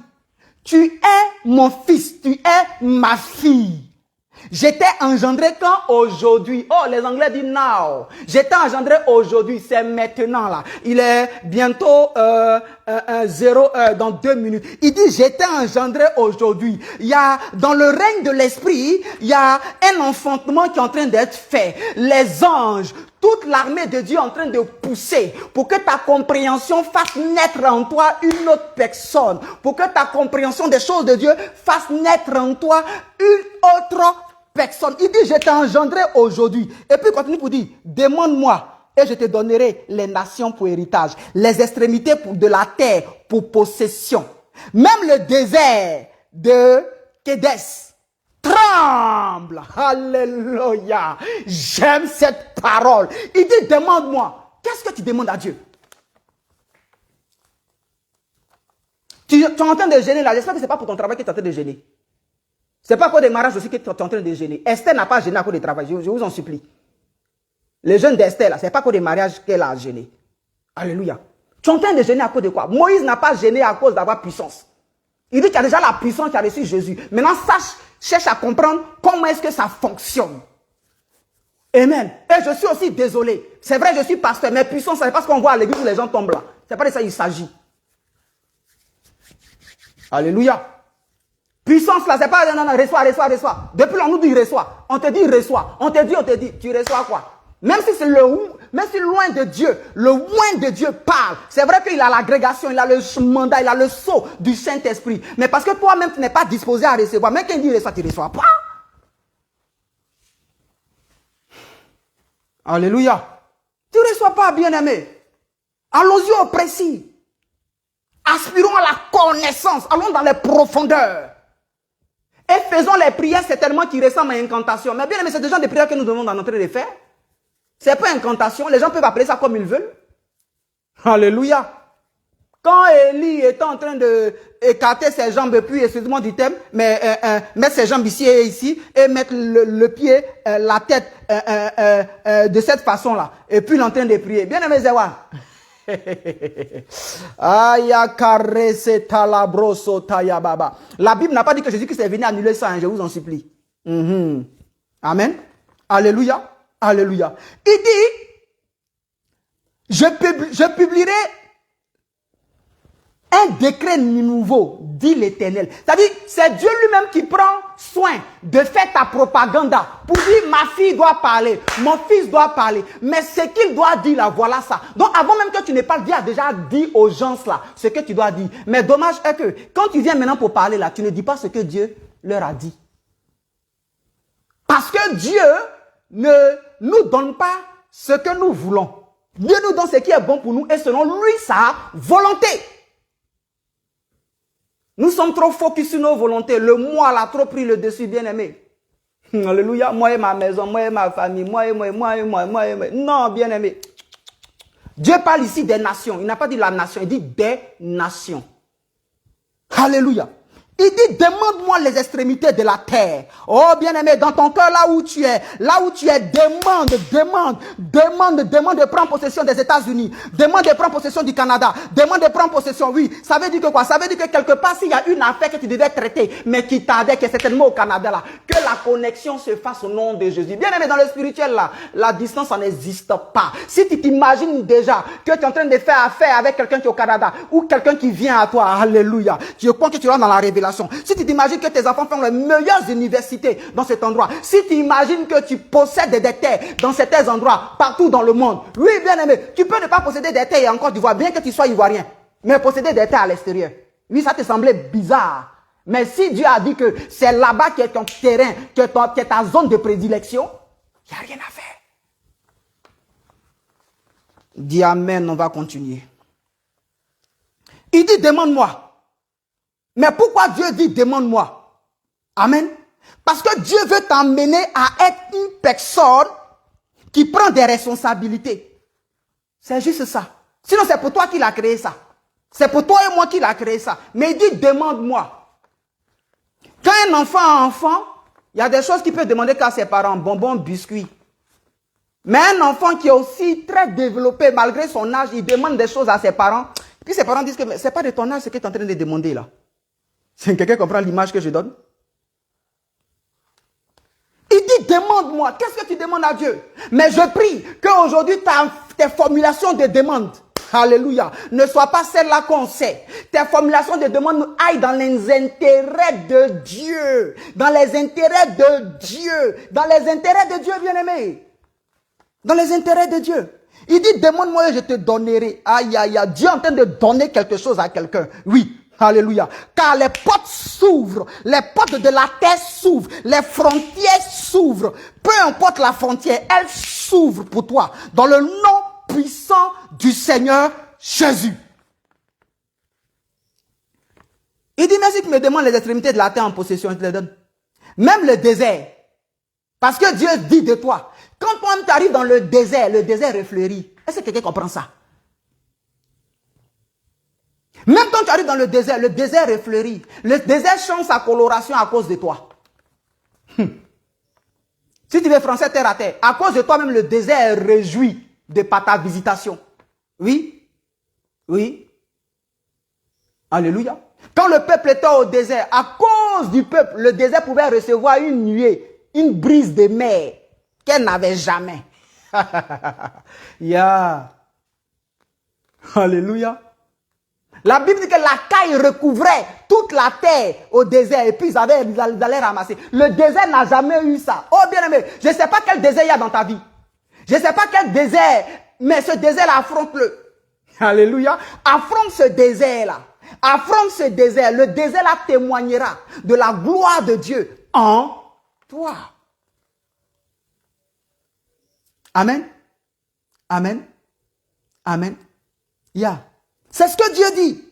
tu es mon fils, tu es ma fille. J'étais engendré quand? Aujourd'hui. Oh, les Anglais disent now. J'étais engendré aujourd'hui, c'est maintenant là. Il est bientôt 0 heure, dans 2 minutes. Il dit, j'étais engendré aujourd'hui. Il y a, dans le règne de l'esprit, il y a un enfantement qui est en train d'être fait. Les anges, toute l'armée de Dieu est en train de pousser pour que ta compréhension fasse naître en toi une autre personne. Pour que ta compréhension des choses de Dieu fasse naître en toi une autre personne. Il dit, je t'ai engendré aujourd'hui. Et puis, il continue pour dire, demande-moi et je te donnerai les nations pour héritage, les extrémités de la terre pour possession. Même le désert de Kédès tremble. Alléluia. J'aime cette parole. Il dit, demande-moi. Qu'est-ce que tu demandes à Dieu? Tu es en train de gêner là. J'espère que ce n'est pas pour ton travail que tu es en train de gêner. Ce n'est pas à cause des mariages aussi que tu es en train de gêner. Esther n'a pas gêné à cause du travail. Je vous en supplie. Les jeunes d'Esther, là, ce n'est pas à cause des mariages qu'elle a gêné. Alléluia. Tu es en train de gêner à cause de quoi? Moïse n'a pas gêné à cause d'avoir puissance. Il dit qu'il y a déjà la puissance qui a reçu Jésus. Maintenant, cherche à comprendre comment est-ce que ça fonctionne. Amen. Et je suis aussi désolé. C'est vrai, je suis pasteur, mais puissance, c'est pas ce qu'on voit à l'église où les gens tombent là. C'est pas de ça qu'il s'agit. Alléluia. Puissance là, c'est pas non, reçois. Depuis là, on nous dit reçois. On te dit reçois. On te dit, tu reçois quoi? Même si c'est même si loin de Dieu, le loin de Dieu parle. C'est vrai qu'il a l'agrégation, il a le mandat, il a le sceau du Saint-Esprit. Mais parce que toi-même, tu n'es pas disposé à recevoir. Même quand il dit reçois, tu ne reçois pas. Alléluia. Tu ne reçois pas, bien-aimé. Allons-y au précis. Aspirons à la connaissance. Allons dans les profondeurs. Et faisons les prières certainement qui ressemblent à incantation. Mais bien aimé, c'est déjà des prières que nous devons en train de faire. Ce n'est pas incantation. Les gens peuvent appeler ça comme ils veulent. Alléluia. Quand Élie était en train de écarter ses jambes, puis, excusez-moi du thème, mais mettre ses jambes ici et ici, et mettre le pied, la tête de cette façon-là. Et puis il est en train de prier. Bien aimé, Zéwa. La Bible n'a pas dit que Jésus-Christ est venu annuler ça, hein, je vous en supplie. Amen. Alléluia. Alléluia. Il dit, je publierai un décret nouveau, dit l'Éternel. C'est-à-dire, c'est Dieu lui-même qui prend soin de faire ta propagande pour dire, ma fille doit parler, mon fils doit parler. Mais ce qu'il doit dire là, voilà ça. Donc, avant même que tu ne parles, Dieu a déjà dit aux gens là, ce que tu dois dire. Mais dommage est que, quand tu viens maintenant pour parler là, tu ne dis pas ce que Dieu leur a dit. Parce que Dieu ne nous donne pas ce que nous voulons. Dieu nous donne ce qui est bon pour nous et selon lui, sa volonté. Nous sommes trop focus sur nos volontés. Le moi l'a trop pris le dessus, bien-aimé. Alléluia. Moi et ma maison, moi et ma famille, moi. Non, bien-aimé. Dieu parle ici des nations. Il n'a pas dit la nation, il dit des nations. Alléluia. Il dit, demande-moi les extrémités de la terre. Oh, bien-aimé, dans ton cœur, là où tu es, demande de prendre possession des États-Unis. Demande de prendre possession du Canada. Demande de prendre possession, oui. Ça veut dire que quoi? Ça veut dire que quelque part, s'il y a une affaire que tu devais traiter, mais qui tardait, qui est certainement au Canada, là, que la connexion se fasse au nom de Jésus. Bien-aimé, dans le spirituel, là, la distance, ça n'existe pas. Si tu t'imagines déjà que tu es en train de faire affaire avec quelqu'un qui est au Canada, ou quelqu'un qui vient à toi, alléluia, je crois que tu vas dans la révélation. Si tu t'imagines que tes enfants font les meilleures universités dans cet endroit, si tu imagines que tu possèdes des terres dans certains endroits, partout dans le monde, oui, bien aimé, tu peux ne pas posséder des terres en Côte d'Ivoire, bien que tu sois ivoirien, mais posséder des terres à l'extérieur. Oui, ça te semblait bizarre. Mais si Dieu a dit que c'est là-bas qui est ton terrain, qui est ta zone de prédilection, il n'y a rien à faire. Dis amen, on va continuer. Il dit, demande-moi. Mais pourquoi Dieu dit demande-moi? Amen. Parce que Dieu veut t'emmener à être une personne qui prend des responsabilités. C'est juste ça. Sinon, c'est pour toi qu'il a créé ça. C'est pour toi et moi qu'il a créé ça. Mais il dit demande-moi. Quand un enfant est enfant, il y a des choses qu'il peut demander qu'à ses parents. Bonbons, biscuits. Mais un enfant qui est aussi très développé, malgré son âge, il demande des choses à ses parents. Puis ses parents disent que ce n'est pas de ton âge ce que tu es en train de demander là. Si quelqu'un comprend l'image que je donne? demande-moi. Qu'est-ce que tu demandes à Dieu? Mais je prie qu'aujourd'hui, tes formulations de demande, alléluia, ne soient pas celles-là qu'on sait. Tes formulations de demande aillent dans les intérêts de Dieu. Dans les intérêts de Dieu. Dans les intérêts de Dieu, bien-aimé. Dans les intérêts de Dieu. Il dit, demande-moi et je te donnerai. Aïe, aïe, aïe. Dieu est en train de donner quelque chose à quelqu'un. Oui. Alléluia. Car les portes s'ouvrent, les portes de la terre s'ouvrent, les frontières s'ouvrent. Peu importe la frontière, elles s'ouvrent pour toi. Dans le nom puissant du Seigneur Jésus. Il dit, mais si tu me demandes les extrémités de la terre en possession, je te les donne. Même le désert. Parce que Dieu dit de toi, quand toi-même tu arrives dans le désert refleurit. Est-ce que quelqu'un comprend ça? Même quand tu arrives dans le désert refleurit. Le désert change sa coloration à cause de toi. Si tu veux français terre à terre, à cause de toi même le désert est réjoui de par ta visitation. Oui. Oui. Alléluia. Quand le peuple était au désert, à cause du peuple, le désert pouvait recevoir une nuée, une brise de mer qu'elle n'avait jamais. Yeah. Alléluia. La Bible dit que la caille recouvrait toute la terre au désert et puis ils allaient ramasser. Le désert n'a jamais eu ça. Oh bien-aimé, je ne sais pas quel désert il y a dans ta vie. Je ne sais pas quel désert, mais ce désert-là, affronte-le. Alléluia. Affronte ce désert-là. Affronte ce désert. Le désert-là témoignera de la gloire de Dieu en toi. Amen. Amen. Amen. Yeah. C'est ce que Dieu dit.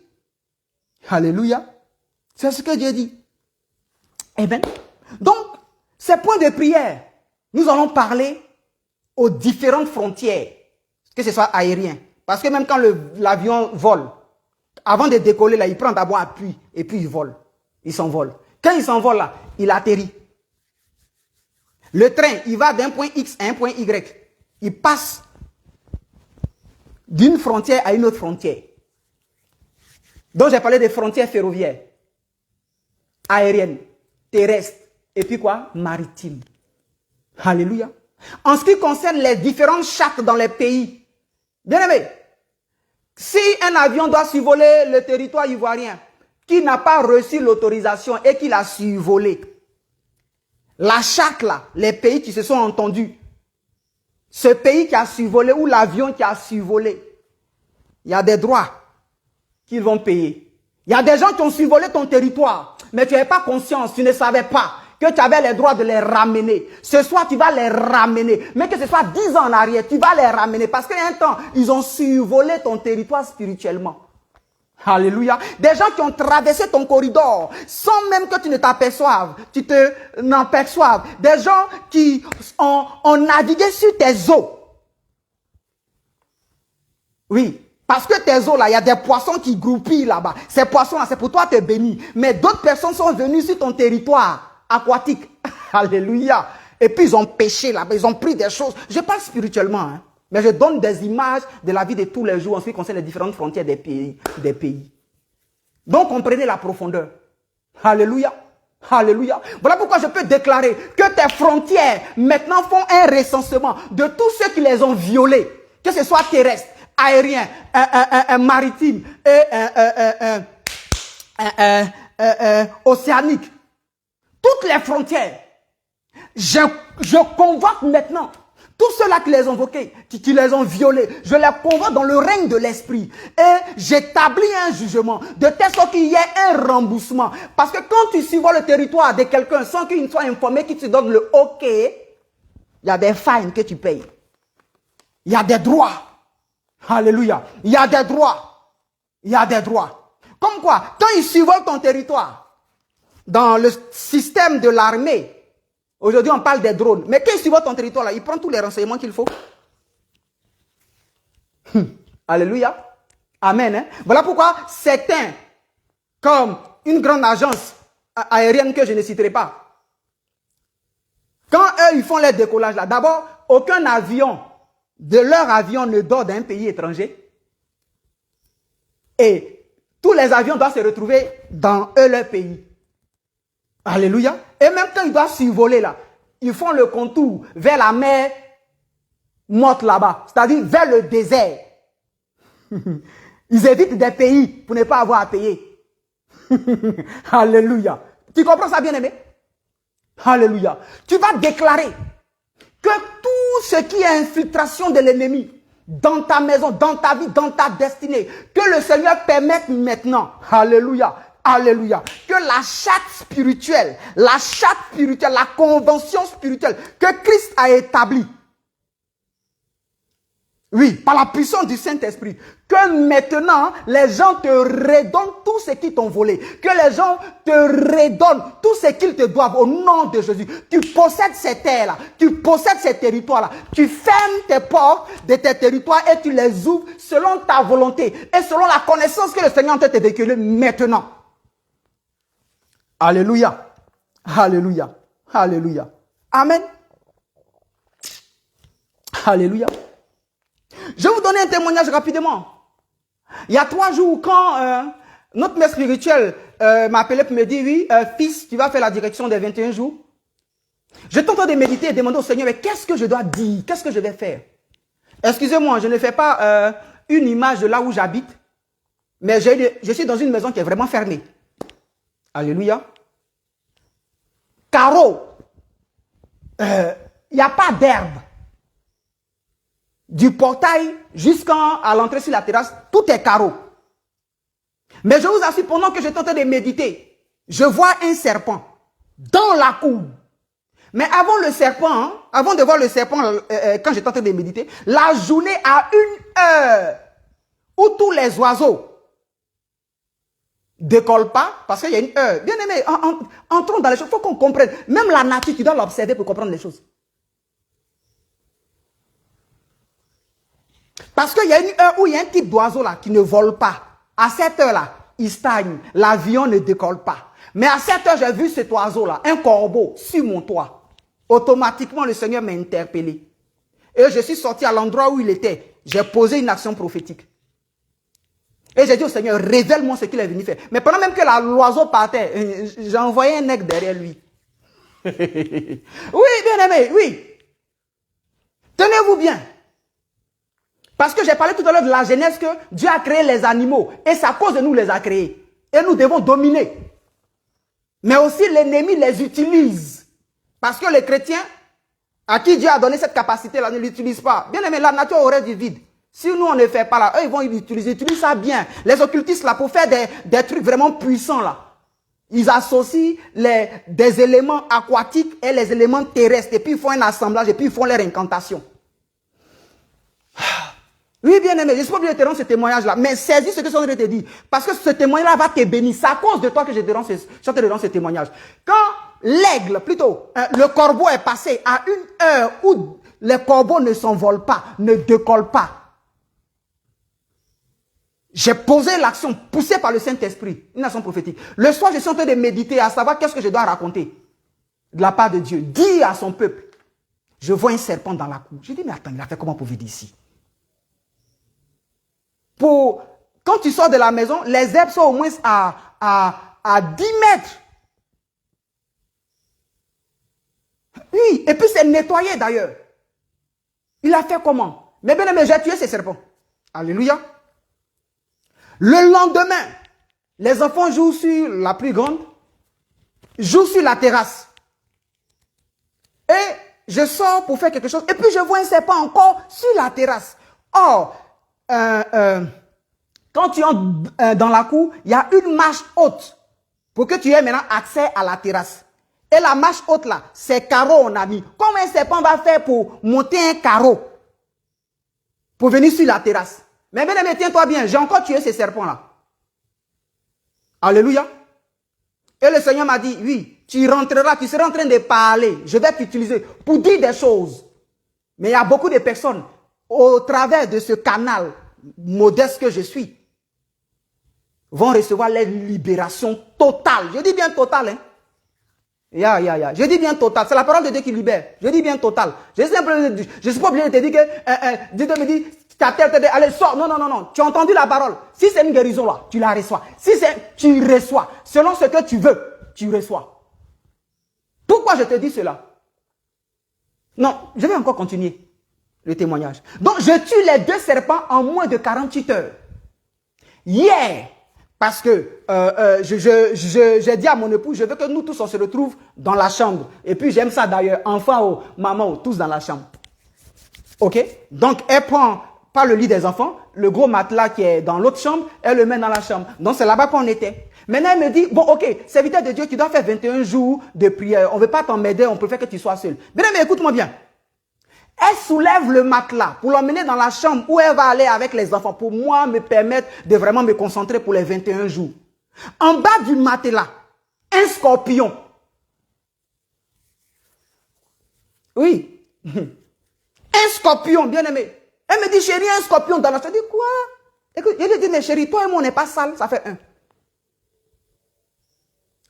Alléluia. C'est ce que Dieu dit. Amen. Donc, ces points de prière, nous allons parler aux différentes frontières, que ce soit aérien. Parce que même quand l'avion vole, avant de décoller, là, il prend d'abord appui et puis il vole. Il s'envole. Quand il s'envole, là, il atterrit. Le train, il va d'un point X à un point Y. Il passe d'une frontière à une autre frontière. Donc, j'ai parlé des frontières ferroviaires, aériennes, terrestres, et puis quoi? Maritimes. Alléluia. En ce qui concerne les différentes chartes dans les pays, bien aimé, si un avion doit survoler le territoire ivoirien, qui n'a pas reçu l'autorisation et qui l'a survolé, la charte là, les pays qui se sont entendus, ce pays qui a survolé ou l'avion qui a survolé, il y a des droits qu'ils vont payer. Il y a des gens qui ont survolé ton territoire, mais tu n'avais pas conscience, tu ne savais pas que tu avais les droits de les ramener. Ce soir, tu vas les ramener. Mais que ce soit 10 ans en arrière, tu vas les ramener. Parce qu'il y a un temps, ils ont survolé ton territoire spirituellement. Alléluia. Des gens qui ont traversé ton corridor sans même que tu ne t'aperçoives, tu n'en perçoives. Des gens qui ont navigué sur tes eaux. Oui. Parce que tes eaux là, il y a des poissons qui groupillent là-bas. Ces poissons là, c'est pour toi te bénir. Mais d'autres personnes sont venues sur ton territoire aquatique. Alléluia. Et puis ils ont pêché là-bas, ils ont pris des choses. Je parle spirituellement, hein. Mais je donne des images de la vie de tous les jours en ce qui concerne les différentes frontières des pays. Donc comprenez la profondeur. Alléluia. Alléluia. Voilà pourquoi je peux déclarer que tes frontières maintenant font un recensement de tous ceux qui les ont violés. Que ce soit terrestre, aérien, maritime et océanique. Toutes les frontières. Je convoque maintenant tous ceux-là qui les ont invoqués, qui les ont violés. Je les convoque dans le règne de l'esprit. Et j'établis un jugement de telle sorte qu'il y ait un remboursement. Parce que quand tu survoles le territoire de quelqu'un sans qu'il soit informé, qu'il te donne le OK, il y a des fines que tu payes. Il y a des droits. Alléluia. Il y a des droits. Il y a des droits. Comme quoi, quand ils survolent ton territoire, dans le système de l'armée, aujourd'hui on parle des drones, mais quand ils survolent ton territoire, là, ils prennent tous les renseignements qu'il faut. Alléluia. Amen. Hein? Voilà pourquoi certains, comme une grande agence aérienne que je ne citerai pas, quand eux ils font leur décollage là, d'abord, aucun avion de leur avion ne dort d'un pays étranger. Et tous les avions doivent se retrouver dans leur pays. Alléluia. Et même quand ils doivent survoler là, ils font le contour vers la mer morte là-bas, c'est-à-dire vers le désert. Ils évitent des pays pour ne pas avoir à payer. Alléluia. Tu comprends ça, bien-aimé? Alléluia. Tu vas déclarer que tout ce qui est infiltration de l'ennemi dans ta maison, dans ta vie, dans ta destinée, que le Seigneur permette maintenant, alléluia, alléluia, que la charte spirituelle, la convention spirituelle que Christ a établie, oui, par la puissance du Saint-Esprit, que maintenant les gens te redonnent tout ce qu'ils t'ont volé, que les gens te redonnent tout ce qu'ils te doivent au nom de Jésus. Tu possèdes ces terres-là, tu possèdes ces territoires-là, tu fermes tes portes de tes territoires et tu les ouvres selon ta volonté et selon la connaissance que le Seigneur te véhiculer maintenant. Alléluia, alléluia, alléluia. Amen. Alléluia. Je vais vous donner un témoignage rapidement. Il y a 3 jours, quand notre mère spirituelle m'a appelé pour me dire, oui, fils, tu vas faire la direction des 21 jours. J'étais en train de méditer et demander au Seigneur, mais qu'est-ce que je dois dire? Qu'est-ce que je vais faire? Excusez-moi, je ne fais pas une image de là où j'habite, mais je suis dans une maison qui est vraiment fermée. Alléluia. Carreau. Il n'y a pas d'herbe. Du portail jusqu'à l'entrée sur la terrasse, tout est carreau. Mais je vous assure, pendant que j'étais en train de méditer, je vois un serpent dans la cour. Mais avant le serpent, hein, avant de voir le serpent, quand j'étais en train de méditer, la journée à 1 heure où tous les oiseaux décollent pas, parce qu'il y a une heure. Bien aimé, entrons dans les choses, il faut qu'on comprenne. Même la nature, tu dois l'observer pour comprendre les choses. Parce qu'il y a une heure où il y a un type d'oiseau là qui ne vole pas. À cette heure-là, il stagne. L'avion ne décolle pas. Mais à cette heure, j'ai vu cet oiseau-là, un corbeau, sur mon toit. Automatiquement, le Seigneur m'a interpellé. Et je suis sorti à l'endroit où il était. J'ai posé une action prophétique. Et j'ai dit au Seigneur, révèle-moi ce qu'il est venu faire. Mais pendant même que l'oiseau partait, j'ai envoyé un aigle derrière lui. Oui, bien aimé, oui. Tenez-vous bien. Parce que j'ai parlé tout à l'heure de la Genèse que Dieu a créé les animaux. Et c'est à cause de nous les a créés. Et nous devons dominer. Mais aussi l'ennemi les utilise. Parce que les chrétiens, à qui Dieu a donné cette capacité-là, ne l'utilisent pas. Bien aimé, la nature aurait du vide. Si nous, on ne fait pas là, eux, ils vont l'utiliser. Ils utilisent ça bien. Les occultistes, là, pour faire des trucs vraiment puissants, là. Ils associent des éléments aquatiques et les éléments terrestres. Et puis, ils font un assemblage et puis, ils font leur incantation. Oui, bien aimé, je ne suis pas obligé de te rendre ce témoignage-là, mais saisis ce que je suis en train de te dire. Parce que ce témoignage-là va te bénir. C'est à cause de toi que je te rends ce témoignage. Quand l'aigle, plutôt, le corbeau est passé à 1 heure où les corbeaux ne s'envolent pas, ne décollent pas. J'ai posé l'action poussée par le Saint-Esprit, une action prophétique. Le soir, je suis en train de méditer à savoir qu'est-ce que je dois raconter de la part de Dieu. Dis à son peuple, je vois un serpent dans la cour. Je dis, mais attends, il a fait comment pour venir ici? Quand tu sors de la maison, les herbes sont au moins à 10 mètres. Oui, et puis c'est nettoyé d'ailleurs. Il a fait comment? Mais bien aimé, j'ai tué ces serpents. Alléluia. Le lendemain, les enfants jouent sur la plus grande, jouent sur la terrasse. Et je sors pour faire quelque chose. Et puis je vois un serpent encore sur la terrasse. Or, quand tu entres dans la cour, il y a une marche haute pour que tu aies maintenant accès à la terrasse. Et la marche haute là, c'est carreau on a mis. Comment un serpent va faire pour monter un carreau pour venir sur la terrasse? Mais bien aimé, tiens-toi bien, j'ai encore tué ces serpents là. Alléluia. Et le Seigneur m'a dit, oui, tu rentreras, tu seras en train de parler. Je vais t'utiliser pour dire des choses. Mais il y a beaucoup de personnes au travers de ce canal modeste que je suis, vont recevoir leur libération totale. Je dis bien totale. Hein? Je dis bien totale. C'est la parole de Dieu qui libère. Je dis bien totale. Je ne suis pas obligé de te dire que Dieu me dit, ta tête, allez, sors. Non, non, non, non. Tu as entendu la parole. Si c'est une guérison là, tu la reçois. Si c'est, tu reçois. Selon ce que tu veux, tu reçois. Pourquoi je te dis cela? Non, je vais encore continuer le témoignage. Donc, je tue les 2 serpents en moins de 48 heures. Hier, parce que j'ai dit à mon époux, je veux que nous tous, on se retrouve dans la chambre. Et puis, j'aime ça d'ailleurs, enfants ou maman ou tous dans la chambre. OK? Donc, elle prend pas le lit des enfants, le gros matelas qui est dans l'autre chambre, elle le met dans la chambre. Donc, c'est là-bas qu'on était. Maintenant, elle me dit, bon, OK, serviteur de Dieu, tu dois faire 21 jours de prière. On ne veut pas t'emmerder, on préfère que tu sois seul. Mais écoute-moi bien. Elle soulève le matelas pour l'emmener dans la chambre où elle va aller avec les enfants pour moi me permettre de vraiment me concentrer pour les 21 jours. En bas du matelas, un scorpion. Oui. Un scorpion, bien aimé. Elle me dit, chérie, un scorpion dans la chambre. Je dis, quoi? Écoute, je lui dis, mais chérie, toi et moi, on n'est pas sale. Ça fait 1.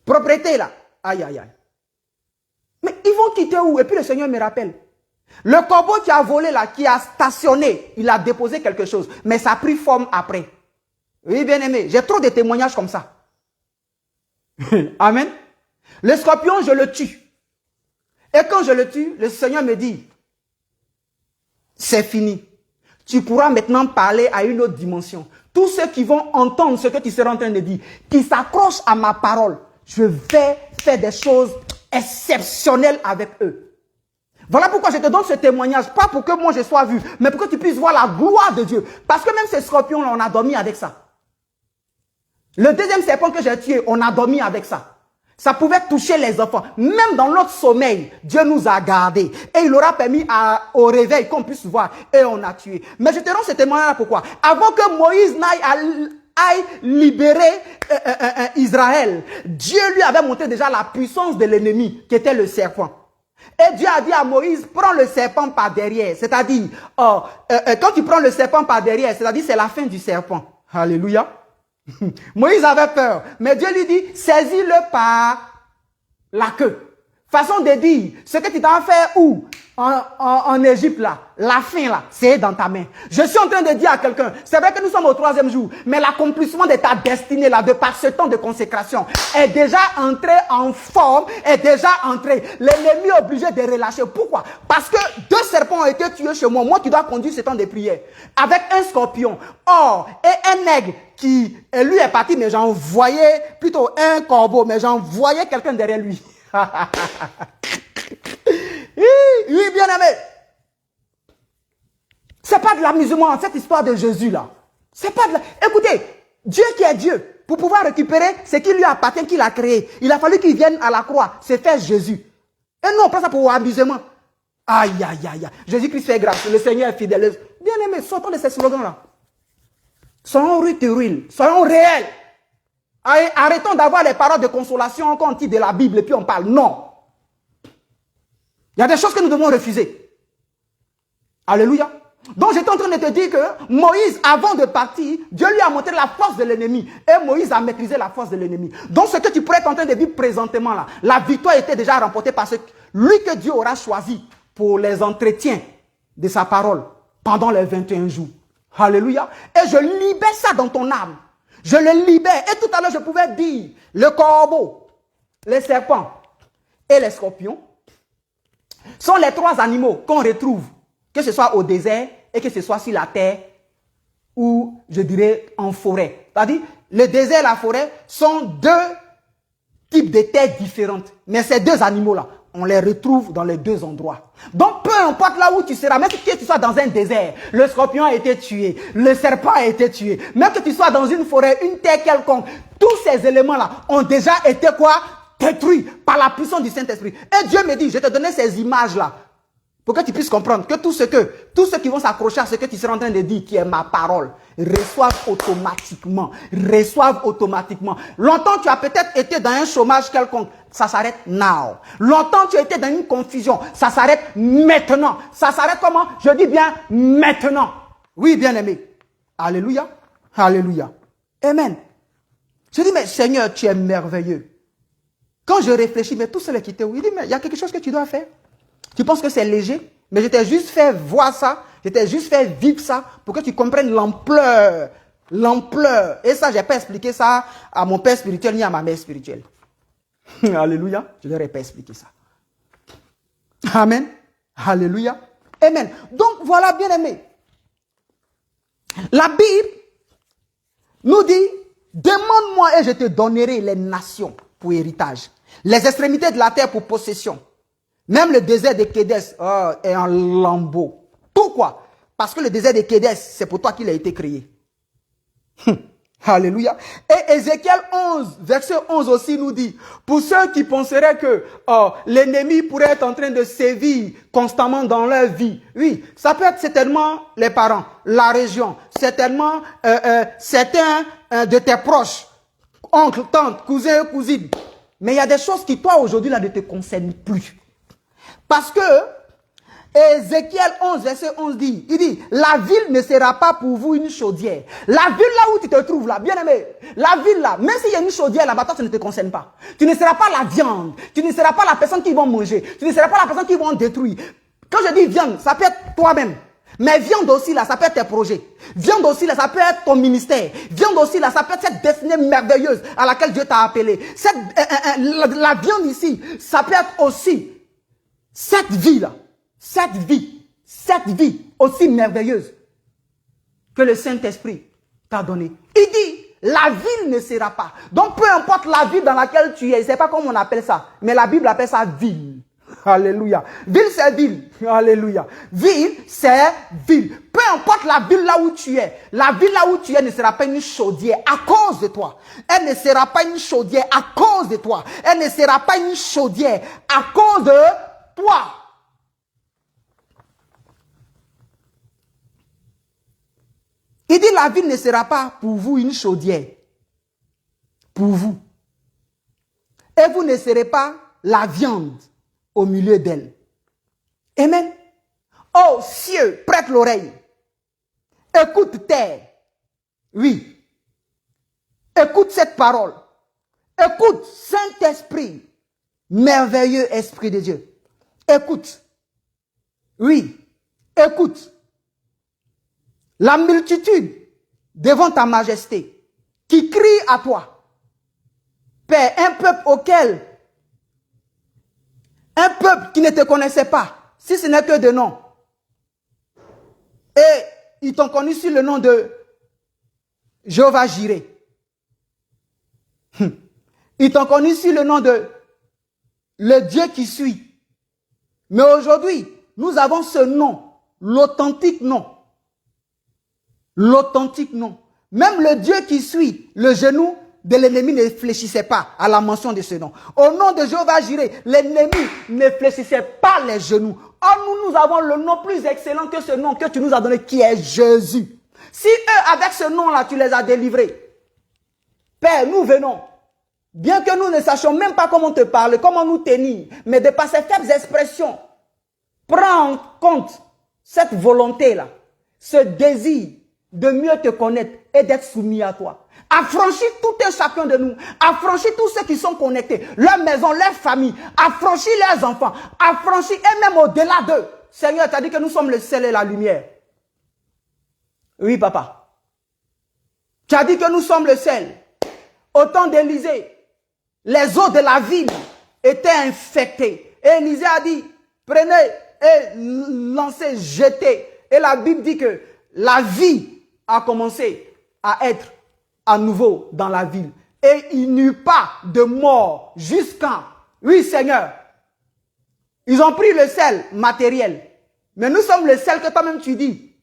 Propriété, là. Aïe, aïe, aïe. Mais ils vont quitter où? Et puis le Seigneur me rappelle. Le corbeau qui a volé là, qui a stationné, il a déposé quelque chose. Mais ça a pris forme après. Oui, bien aimé, j'ai trop de témoignages comme ça. Amen. Le scorpion, je le tue. Et quand je le tue, le Seigneur me dit, c'est fini. Tu pourras maintenant parler à une autre dimension. Tous ceux qui vont entendre ce que tu seras en train de dire, qui s'accrochent à ma parole, je vais faire des choses exceptionnelles avec eux. Voilà pourquoi je te donne ce témoignage, pas pour que moi je sois vu, mais pour que tu puisses voir la gloire de Dieu. Parce que même ces scorpions-là, on a dormi avec ça. Le deuxième serpent que j'ai tué, on a dormi avec ça. Ça pouvait toucher les enfants. Même dans notre sommeil, Dieu nous a gardés. Et il aura permis au réveil qu'on puisse voir. Et on a tué. Mais je te rends ce témoignage pourquoi? Avant que Moïse aille libérer Israël, Dieu lui avait montré déjà la puissance de l'ennemi, qui était le serpent. Et Dieu a dit à Moïse, prends le serpent par derrière. C'est-à-dire, quand tu prends le serpent par derrière, c'est-à-dire c'est la fin du serpent. Alléluia. Moïse avait peur. Mais Dieu lui dit, saisis-le par la queue. Façon de dire, ce que tu t'en fais où? En Égypte là, la fin là, c'est dans ta main. Je suis en train de dire à quelqu'un, c'est vrai que nous sommes au 3e jour, mais l'accomplissement de ta destinée là, de par ce temps de consécration, est déjà entré en forme, est déjà entré. L'ennemi est obligé de relâcher. Pourquoi? Parce que 2 serpents ont été tués chez moi. Moi qui dois conduire ce temps de prière. Avec un scorpion. Or, et un aigle qui, lui est parti, mais j'envoyais plutôt un corbeau, mais j'envoyais quelqu'un derrière lui. Oui, bien aimé. C'est pas de l'amusement, cette histoire de Jésus là. C'est pas de la... Écoutez, Dieu qui est Dieu, pour pouvoir récupérer ce qui lui appartient, qu'il a créé, il a fallu qu'il vienne à la croix, c'est faire Jésus. Et nous on prend ça pour amusement. Aïe, aïe, aïe, aïe. Jésus-Christ fait grâce, le Seigneur est fidèle. Bien aimé, sortons de ces slogans là. Soyons rituels, soyons réels. Arrêtons d'avoir les paroles de consolation quand on dit de la Bible et puis on parle. Non. Il y a des choses que nous devons refuser. Alléluia. Donc j'étais en train de te dire que Moïse, avant de partir, Dieu lui a montré la force de l'ennemi. Et Moïse a maîtrisé la force de l'ennemi. Donc ce que tu pourrais être en train de vivre présentement là, la victoire était déjà remportée par lui que Dieu aura choisi pour les entretiens de sa parole pendant les 21 jours. Alléluia. Et je libère ça dans ton âme. Je le libère. Et tout à l'heure, je pouvais dire, le corbeau, les serpents et les scorpions sont les 3 animaux qu'on retrouve, que ce soit au désert et que ce soit sur la terre ou, je dirais, en forêt. C'est-à-dire, le désert et la forêt sont 2 types de terres différentes. Mais ces 2 animaux-là, on les retrouve dans les 2 endroits. Donc, peu importe là où tu seras, même si tu sois dans un désert, le scorpion a été tué, le serpent a été tué, même que tu sois dans une forêt, une terre quelconque, tous ces éléments-là ont déjà été quoi? Détruits par la puissance du Saint-Esprit. Et Dieu me dit, je te donnais ces images-là pour que tu puisses comprendre que tous ceux qui vont s'accrocher à ce que tu seras en train de dire, qui est ma parole, reçoivent automatiquement. Longtemps, tu as peut-être été dans un chômage quelconque. Ça s'arrête now. Longtemps, tu as été dans une confusion. Ça s'arrête maintenant. Ça s'arrête comment? Je dis bien maintenant. Oui, bien aimé. Alléluia. Alléluia. Amen. Je dis, mais Seigneur, tu es merveilleux. Quand je réfléchis, mais tout cela quitté, il dit, mais il y a quelque chose que tu dois faire. Tu penses que c'est léger? Mais je t'ai juste fait voir ça. Je t'ai juste fait vivre ça pour que tu comprennes l'ampleur. L'ampleur. Et ça, je n'ai pas expliqué ça à mon père spirituel ni à ma mère spirituelle. Alléluia. Je ne leur ai pas expliqué ça. Amen. Alléluia. Amen. Donc voilà, bien aimé. La Bible nous dit, demande-moi et je te donnerai les nations pour héritage, les extrémités de la terre pour possession. Même le désert de Kédès est en lambeau. Pourquoi? Parce que le désert de Kédès, c'est pour toi qu'il a été créé. Alléluia. Et Ézéchiel 11, verset 11 aussi nous dit, pour ceux qui penseraient que l'ennemi pourrait être en train de sévir constamment dans leur vie, oui, ça peut être certainement les parents, la région, certainement certains de tes proches, oncles, tantes, cousins, cousines. Mais il y a des choses qui, toi, aujourd'hui, là, ne te concernent plus. Parce que Ézéchiel 11, verset 11 dit, il dit, la ville ne sera pas pour vous une chaudière. La ville là où tu te trouves là, bien aimé, la ville là, même s'il y a une chaudière là-bas, toi, ça ne te concerne pas. Tu ne seras pas la viande, tu ne seras pas la personne qui va manger, tu ne seras pas la personne qui va détruire. Quand je dis viande, ça peut être toi-même. Mais viande aussi là, ça peut être tes projets. Viande aussi là, ça peut être ton ministère. Viande aussi là, ça peut être cette destinée merveilleuse à laquelle Dieu t'a appelé. La viande ici, ça peut être aussi cette vie là. Cette vie aussi merveilleuse que le Saint-Esprit t'a donnée. Il dit, la ville ne sera pas. Donc, peu importe la ville dans laquelle tu es, je ne sais pas comment on appelle ça, mais la Bible appelle ça ville. Alléluia. Ville, c'est ville. Alléluia. Ville, c'est ville. Peu importe la ville là où tu es, la ville là où tu es ne sera pas une chaudière à cause de toi. Elle ne sera pas une chaudière à cause de toi. Elle ne sera pas une chaudière à cause de toi. Il dit, la ville ne sera pas pour vous une chaudière. Pour vous. Et vous ne serez pas la viande au milieu d'elle. Amen. Oh cieux, prête l'oreille. Écoute terre. Oui. Écoute cette parole. Écoute, Saint-Esprit. Merveilleux Esprit de Dieu. Écoute. Oui. Écoute. La multitude devant ta majesté qui crie à toi. Père, un peuple qui ne te connaissait pas, si ce n'est que de nom. Et ils t'ont connu sur le nom de Jéhovah Jireh. Ils t'ont connu sur le nom de le Dieu qui suit. Mais aujourd'hui, nous avons ce nom, l'authentique nom. L'authentique nom. Même le Dieu qui suit, le genou de l'ennemi ne fléchissait pas à la mention de ce nom. Au nom de Jéhovah Jireh, l'ennemi ne fléchissait pas les genoux. Or, nous avons le nom plus excellent que ce nom que tu nous as donné, qui est Jésus. Si eux, avec ce nom-là, tu les as délivrés, Père, nous venons. Bien que nous ne sachions même pas comment te parler, comment nous tenir, mais de par ces faibles expressions, prends en compte cette volonté-là, ce désir de mieux te connaître et d'être soumis à toi. Affranchis tout un chacun de nous. Affranchis tous ceux qui sont connectés. Leur maison, leur famille. Affranchis leurs enfants. Affranchis et même au-delà d'eux. Seigneur, tu as dit que nous sommes le sel et la lumière. Oui, papa. Tu as dit que nous sommes le sel. Au temps d'Élisée, les eaux de la ville étaient infectées. Et Élisée a dit, prenez et lancez, jetez. Et la Bible dit que la vie a commencé à être à nouveau dans la ville. Et il n'y eut pas de mort jusqu'à... Oui, Seigneur. Ils ont pris le sel matériel. Mais nous sommes le sel que toi-même tu dis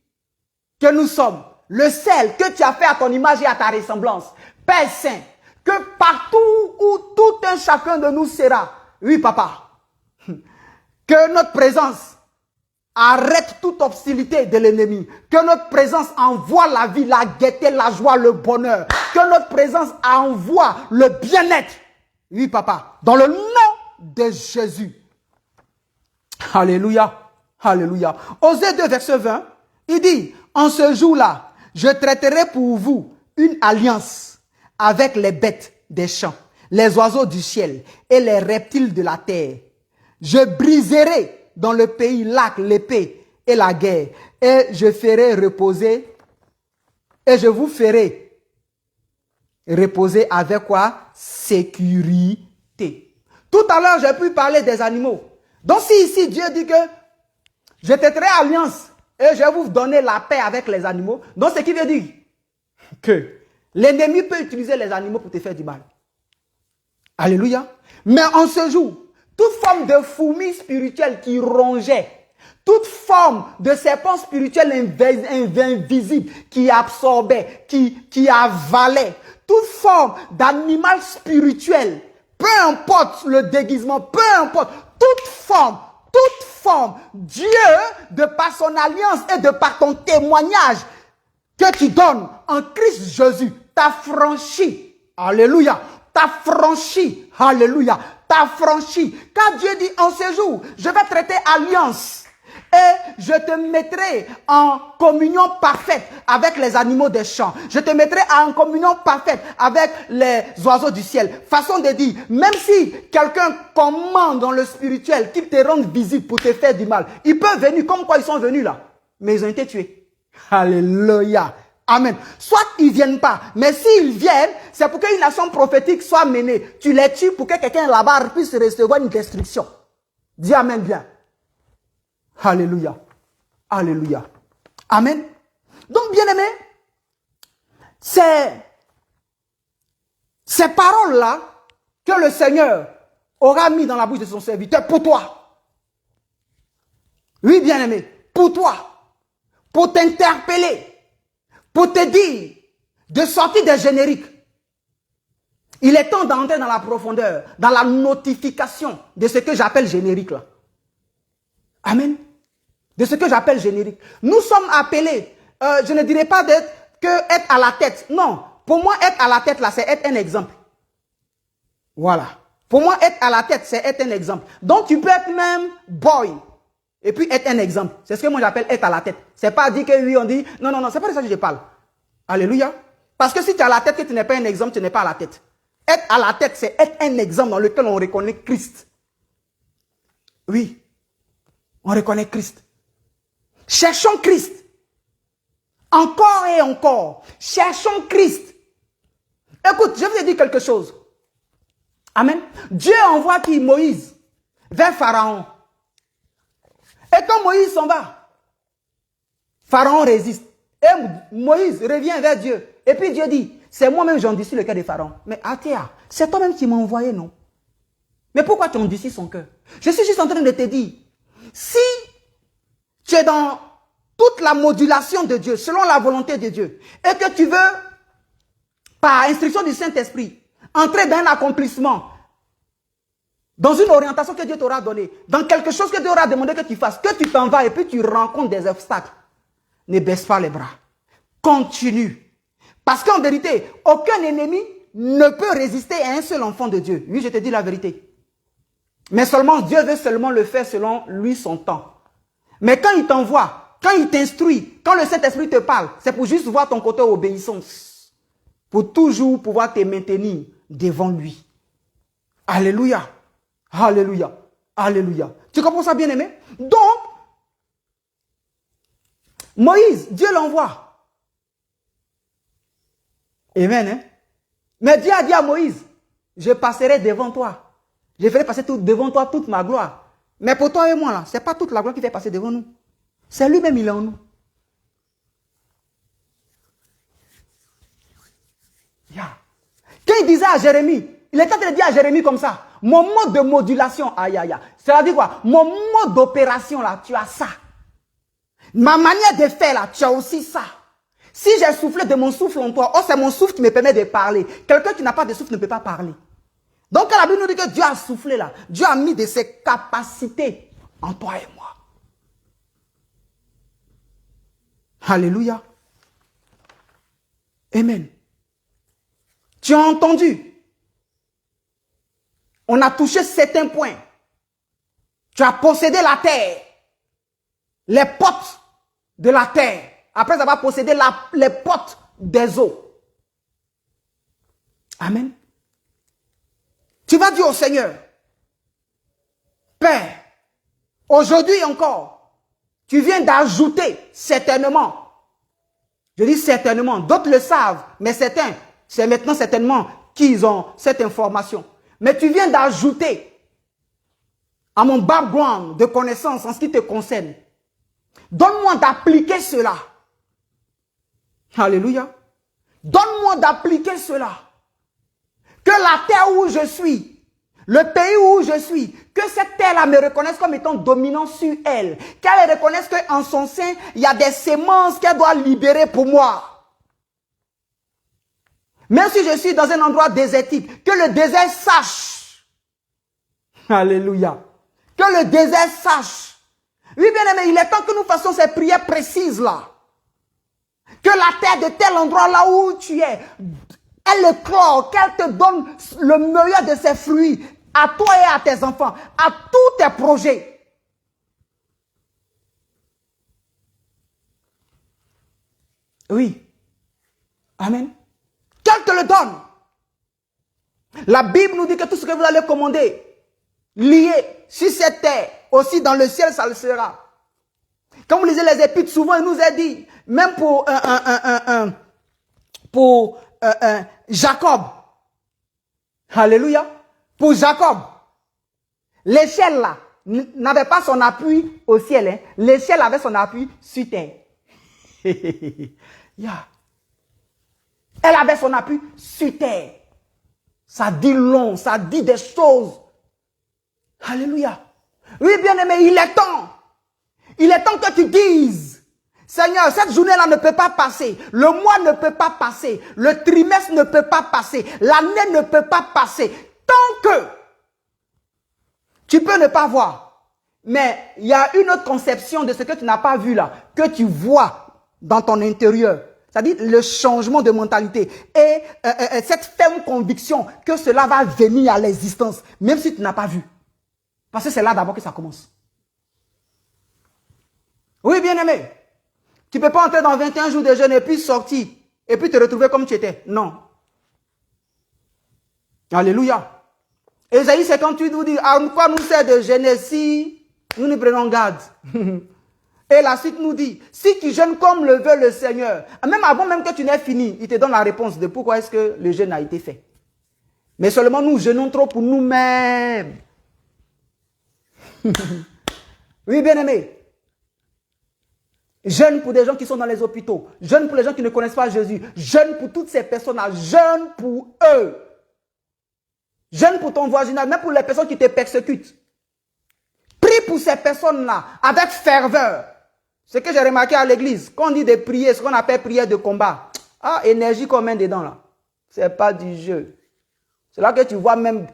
que nous sommes. Le sel que tu as fait à ton image et à ta ressemblance. Père Saint, que partout où tout un chacun de nous sera, oui, papa, que notre présence arrête toute hostilité de l'ennemi. Que notre présence envoie la vie, la gaieté, la joie, le bonheur. Que notre présence envoie le bien-être. Oui, papa. Dans le nom de Jésus. Alléluia. Alléluia. Osée 2, verset 20. Il dit, en ce jour-là, je traiterai pour vous une alliance avec les bêtes des champs, les oiseaux du ciel et les reptiles de la terre. Je briserai dans le pays l'arc, l'épée et la guerre. Et je ferai reposer, et je vous ferai reposer avec quoi? Sécurité. Tout à l'heure, j'ai pu parler des animaux. Donc si ici, Dieu dit que je te ferai alliance et je vais vous donner la paix avec les animaux. Donc, ce qui veut dire que l'ennemi peut utiliser les animaux pour te faire du mal. Alléluia. Mais en ce jour, toute forme de fourmi spirituelle qui rongeait, toute forme de serpent spirituel invisible qui absorbait, qui avalait, toute forme d'animal spirituel, peu importe le déguisement, peu importe, toute forme, Dieu, de par son alliance et de par ton témoignage que tu donnes en Christ Jésus, t'a franchi. Alléluia. T'as franchi. Alléluia. T'as franchi. Car Dieu dit en ce jour, je vais traiter alliance. Et je te mettrai en communion parfaite avec les animaux des champs. Je te mettrai en communion parfaite avec les oiseaux du ciel. Façon de dire, même si quelqu'un commande dans le spirituel, qu'il te rende visite pour te faire du mal, ils peuvent venir comme quoi ils sont venus là. Mais ils ont été tués. Alléluia. Amen. Soit ils ne viennent pas, mais s'ils viennent, c'est pour qu'une nation prophétique soit menée. Tu les tues pour que quelqu'un là-bas puisse recevoir une destruction. Dis amen bien. Alléluia. Alléluia. Amen. Donc, bien-aimés, c'est ces paroles-là que le Seigneur aura mis dans la bouche de son serviteur pour toi. Oui, bien-aimé, pour toi. Pour t'interpeller. Pour te dire de sortir des génériques. Il est temps d'entrer dans la profondeur, dans la notification de ce que j'appelle générique là. Amen. De ce que j'appelle générique. Nous sommes appelés, je ne dirais pas d'être à la tête. Non, pour moi être à la tête là, c'est être un exemple. Voilà. Pour moi être à la tête, c'est être un exemple. Donc tu peux être même boy et puis être un exemple. C'est ce que moi j'appelle être à la tête. C'est pas dire que oui on dit, non, c'est pas de ça que je parle. Alléluia. Parce que si tu es à la tête que tu n'es pas un exemple, tu n'es pas à la tête. Être à la tête, c'est être un exemple dans lequel on reconnaît Christ. Oui. On reconnaît Christ. Cherchons Christ. Encore et encore. Cherchons Christ. Écoute, je vais te dire quelque chose. Amen. Dieu envoie qui? Moïse vers Pharaon. Et quand Moïse s'en va, Pharaon résiste. Et Moïse revient vers Dieu. Et puis Dieu dit, c'est moi-même qui endurcis le cœur de Pharaon. Mais Athéa, c'est toi-même qui m'as envoyé, non? Mais pourquoi tu endurcis son cœur? Je suis juste en train de te dire, si tu es dans toute la modulation de Dieu, selon la volonté de Dieu, et que tu veux, par instruction du Saint-Esprit, entrer dans un accomplissement, dans une orientation que Dieu t'aura donnée, dans quelque chose que Dieu aura demandé que tu fasses, que tu t'en vas et puis tu rencontres des obstacles, ne baisse pas les bras. Continue. Parce qu'en vérité, aucun ennemi ne peut résister à un seul enfant de Dieu. Oui, je te dis la vérité. Mais seulement Dieu veut seulement le faire selon lui son temps. Mais quand il t'envoie, quand il t'instruit, quand le Saint-Esprit te parle, c'est pour juste voir ton côté obéissance. Pour toujours pouvoir te maintenir devant lui. Alléluia. Alléluia. Alléluia. Tu comprends ça, bien-aimé? Donc, Moïse, Dieu l'envoie. Amen. Hein? Mais Dieu a dit à Moïse, je passerai devant toi. Je ferai passer devant toi toute ma gloire. Mais pour toi et moi, là, ce n'est pas toute la gloire qui fait passer devant nous. C'est lui-même, il est en nous. Yeah. Quand il disait à Jérémie, il était en train de dire à Jérémie comme ça, mon mode de modulation, aïe, aïe, aïe. C'est-à-dire quoi? Mon mode d'opération, là, tu as ça. Ma manière de faire, là, tu as aussi ça. Si j'ai soufflé de mon souffle en toi, oh, c'est mon souffle qui me permet de parler. Quelqu'un qui n'a pas de souffle ne peut pas parler. Donc, quand la Bible nous dit que Dieu a soufflé là, Dieu a mis de ses capacités en toi et moi. Alléluia. Amen. Tu as entendu? On a touché certains points. Tu as possédé la terre. Les portes de la terre. Après avoir possédé les portes des eaux. Amen. Tu vas dire au Seigneur, Père, aujourd'hui encore, tu viens d'ajouter certainement. Je dis certainement, d'autres le savent, mais certains, c'est maintenant certainement qu'ils ont cette information. Mais tu viens d'ajouter à mon background de connaissances en ce qui te concerne, Donne-moi d'appliquer cela. Alléluia. Donne-moi d'appliquer cela. Que la terre où je suis, le pays où je suis, que cette terre-là me reconnaisse comme étant dominant sur elle. Qu'elle reconnaisse qu'en son sein, il y a des semences qu'elle doit libérer pour moi. Même si je suis dans un endroit désertique, que le désert sache. Alléluia. Que le désert sache. Oui, bien aimé, il est temps que nous fassions ces prières précises là. Que la terre de tel endroit là où tu es, elle éclore, qu'elle te donne le meilleur de ses fruits à toi et à tes enfants, à tous tes projets. Oui. Amen. Qu'elle te le donne. La Bible nous dit que tout ce que vous allez commander, lié sur cette terre, aussi dans le ciel, ça le sera. Quand vous lisez les Épîtres, souvent il nous est dit, même pour Jacob, alléluia, pour Jacob, l'échelle là n'avait pas son appui au ciel, hein. L'échelle avait son appui sur terre. Yeah. Elle avait son appui sur terre. Ça dit long, ça dit des choses. Alléluia. Oui, bien-aimé, il est temps. Il est temps que tu dises, Seigneur, cette journée-là ne peut pas passer. Le mois ne peut pas passer. Le trimestre ne peut pas passer. L'année ne peut pas passer. Tant que tu peux ne pas voir. Mais il y a une autre conception de ce que tu n'as pas vu là, que tu vois dans ton intérieur. C'est-à-dire le changement de mentalité et cette ferme conviction que cela va venir à l'existence, même si tu n'as pas vu. Parce que c'est là d'abord que ça commence. Oui, bien-aimé. Tu ne peux pas entrer dans 21 jours de jeûne et puis sortir et puis te retrouver comme tu étais. Non. Alléluia. Ésaïe 58 nous dit, à quoi nous sert de jeûner si nous ne prenons garde. Et la suite nous dit, si tu jeûnes comme le veut le Seigneur, même avant même que tu n'aies fini, il te donne la réponse de pourquoi est-ce que le jeûne a été fait. Mais seulement nous jeûnons trop pour nous-mêmes. Oui, bien-aimé. Jeûne pour des gens qui sont dans les hôpitaux. Jeûne pour les gens qui ne connaissent pas Jésus. Jeûne pour toutes ces personnes-là. Jeûne pour eux. Jeûne pour ton voisinage, même pour les personnes qui te persécutent. Prie pour ces personnes-là avec ferveur. Ce que j'ai remarqué à l'église, quand on dit de prier, ce qu'on appelle prière de combat. Ah, énergie qu'on met dedans là. C'est pas du jeu. C'est là que tu vois même,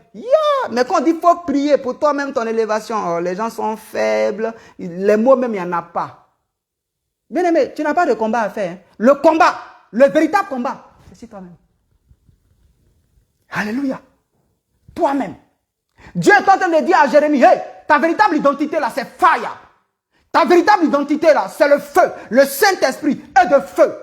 mais quand on dit faut prier pour toi-même ton élévation, oh, les gens sont faibles, les mots même il n'y en a pas. Bien aimé, tu n'as pas de combat à faire. Hein. Le combat, le véritable combat, c'est sur toi-même. Alléluia. Toi-même. Dieu est en train de dire à Jérémie, hey, ta véritable identité là, c'est fire. Ta véritable identité là, c'est le feu. Le Saint-Esprit est de feu.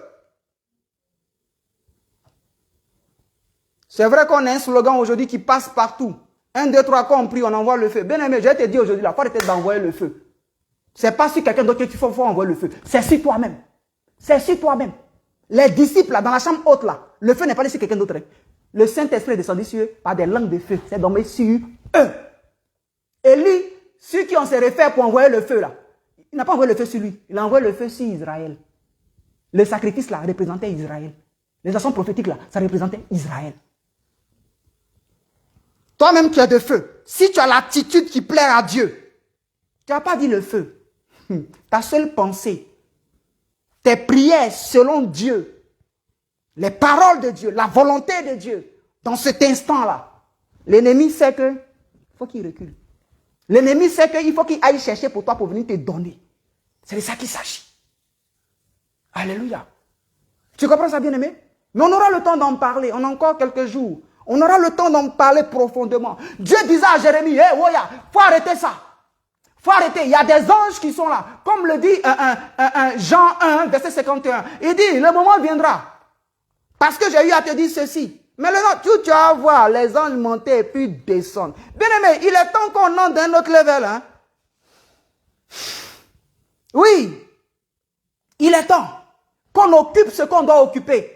C'est vrai qu'on a un slogan aujourd'hui qui passe partout. 1, 2, 3, quand on prie, on envoie le feu. Bien aimé, je vais te dire aujourd'hui, il faut arrêter d'envoyer le feu. Ce n'est pas sur quelqu'un d'autre qu'il faut envoyer le feu. C'est sur toi-même. C'est sur toi-même. Les disciples là, dans la chambre haute là, le feu n'est pas sur quelqu'un d'autre. Le Saint-Esprit est descendu sur eux par des langues de feu. C'est tombé sur eux. Et lui, ceux qui on se réfère pour envoyer le feu là, il n'a pas envoyé le feu sur lui. Il a envoyé le feu sur Israël. Le sacrifice là représentait Israël. Les actions prophétiques là, ça représentait Israël. Toi-même tu as de feu. Si tu as l'attitude qui plaît à Dieu, tu n'as pas dit le feu. Ta seule pensée, tes prières selon Dieu, les paroles de Dieu, la volonté de Dieu, dans cet instant-là, l'ennemi sait que faut qu'il recule. L'ennemi sait qu'il faut qu'il aille chercher pour toi pour venir te donner. C'est de ça qu'il s'agit. Alléluia. Tu comprends ça, bien-aimé? Mais on aura le temps d'en parler. On a encore quelques jours. On aura le temps d'en parler profondément. Dieu disait à Jérémie, hey, Woya, faut arrêter ça. Faut arrêter. Il y a des anges qui sont là. Comme le dit Jean 1, verset 51. Il dit, le moment viendra. Parce que j'ai eu à te dire ceci. Mais tu vas voir les anges monter et puis descendre. Bien aimé, il est temps qu'on entre d'un autre level. Hein? Oui. Il est temps qu'on occupe ce qu'on doit occuper.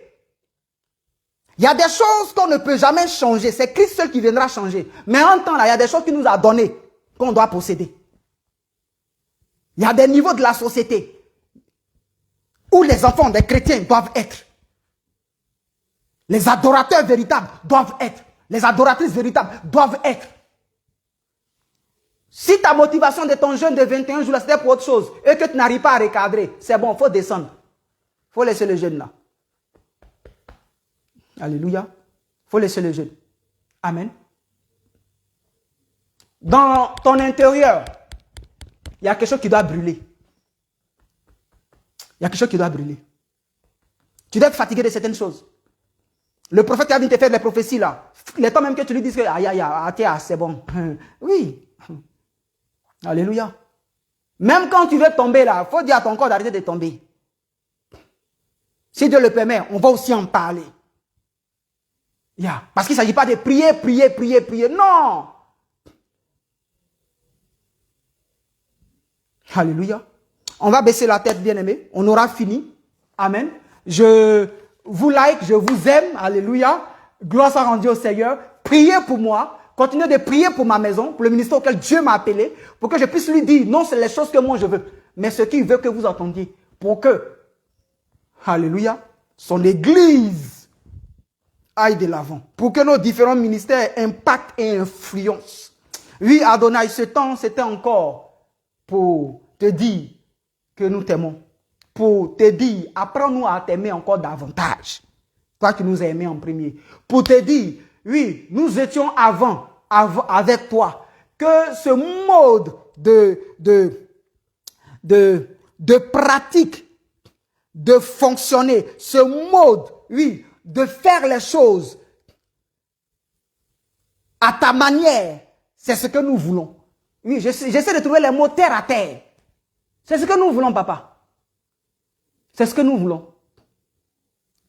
Il y a des choses qu'on ne peut jamais changer. C'est Christ seul qui viendra changer. Mais en temps là, il y a des choses qu'il nous a données qu'on doit posséder. Il y a des niveaux de la société où les enfants des chrétiens doivent être. Les adorateurs véritables doivent être. Les adoratrices véritables doivent être. Si ta motivation de ton jeûne de 21 jours, c'était pour autre chose, et que tu n'arrives pas à recadrer, c'est bon, il faut descendre. Il faut laisser le jeûne là. Alléluia. Il faut laisser le jeûne. Amen. Dans ton intérieur, il y a quelque chose qui doit brûler. Il y a quelque chose qui doit brûler. Tu dois être fatigué de certaines choses. Le prophète qui a venu te faire les prophéties là, le temps même que tu lui dises que c'est bon. Oui. Alléluia. Même quand tu veux tomber là, il faut dire à ton corps d'arrêter de tomber. Si Dieu le permet, on va aussi en parler. Parce qu'il ne s'agit pas de prier, prier, prier, prier. Non. Alléluia. On va baisser la tête, bien-aimés. On aura fini. Amen. Je vous like, je vous aime. Alléluia. Gloire soit rendue au Seigneur. Priez pour moi. Continuez de prier pour ma maison, pour le ministère auquel Dieu m'a appelé, pour que je puisse lui dire, non, c'est les choses que moi je veux, mais ce qu'il veut que vous entendiez, pour que, alléluia, son église aille de l'avant, pour que nos différents ministères impactent et influencent. Oui, Adonai, ce temps, c'était encore pour te dire que nous t'aimons, pour te dire, apprends-nous à t'aimer encore davantage, toi qui nous as aimés en premier, pour te dire, oui, nous étions avant avec toi, que ce mode de pratique, de fonctionner, ce mode, oui, de faire les choses à ta manière, c'est ce que nous voulons. Oui, j'essaie de trouver les mots terre à terre. C'est ce que nous voulons, papa. C'est ce que nous voulons.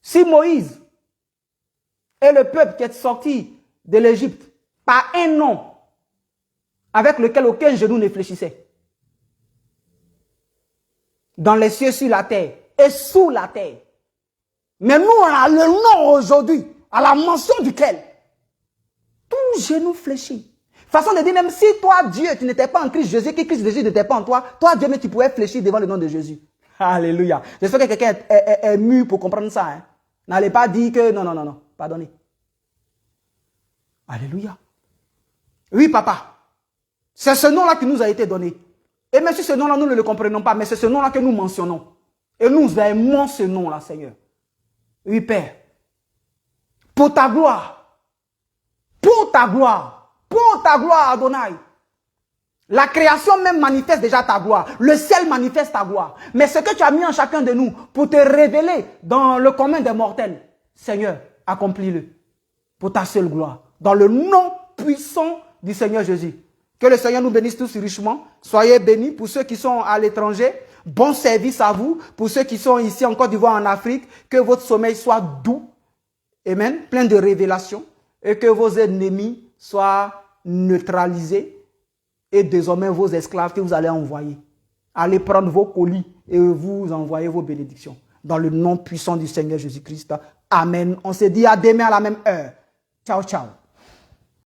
Si Moïse et le peuple qui est sorti de l'Égypte par un nom avec lequel aucun genou ne fléchissait, dans les cieux, sur la terre et sous la terre. Mais nous, on a le nom aujourd'hui, à la mention duquel tout genou fléchit. Façon de dire, même si toi, Dieu, tu n'étais pas en Christ Jésus, que Christ Jésus n'était pas en toi, toi, Dieu, mais tu pouvais fléchir devant le nom de Jésus. Alléluia. J'espère que quelqu'un est mu pour comprendre ça. Hein. N'allez pas dire que non, pardonnez. Alléluia. Oui, papa. C'est ce nom-là qui nous a été donné. Et même si ce nom-là, nous ne le comprenons pas, mais c'est ce nom-là que nous mentionnons. Et nous aimons ce nom-là, Seigneur. Oui, Père. Pour ta gloire. Pour ta gloire. Pour ta gloire, Adonai. La création même manifeste déjà ta gloire. Le ciel manifeste ta gloire. Mais ce que tu as mis en chacun de nous pour te révéler dans le commun des mortels, Seigneur, accomplis-le. Pour ta seule gloire. Dans le nom puissant du Seigneur Jésus. Que le Seigneur nous bénisse tous richement. Soyez bénis pour ceux qui sont à l'étranger. Bon service à vous. Pour ceux qui sont ici en Côte d'Ivoire, en Afrique. Que votre sommeil soit doux. Amen. Plein de révélations. Et que vos ennemis soient neutralisés. Et désormais vos esclaves que vous allez envoyer. Allez prendre vos colis et vous envoyer vos bénédictions. Dans le nom puissant du Seigneur Jésus-Christ. Amen. On se dit à demain à la même heure. Ciao, ciao.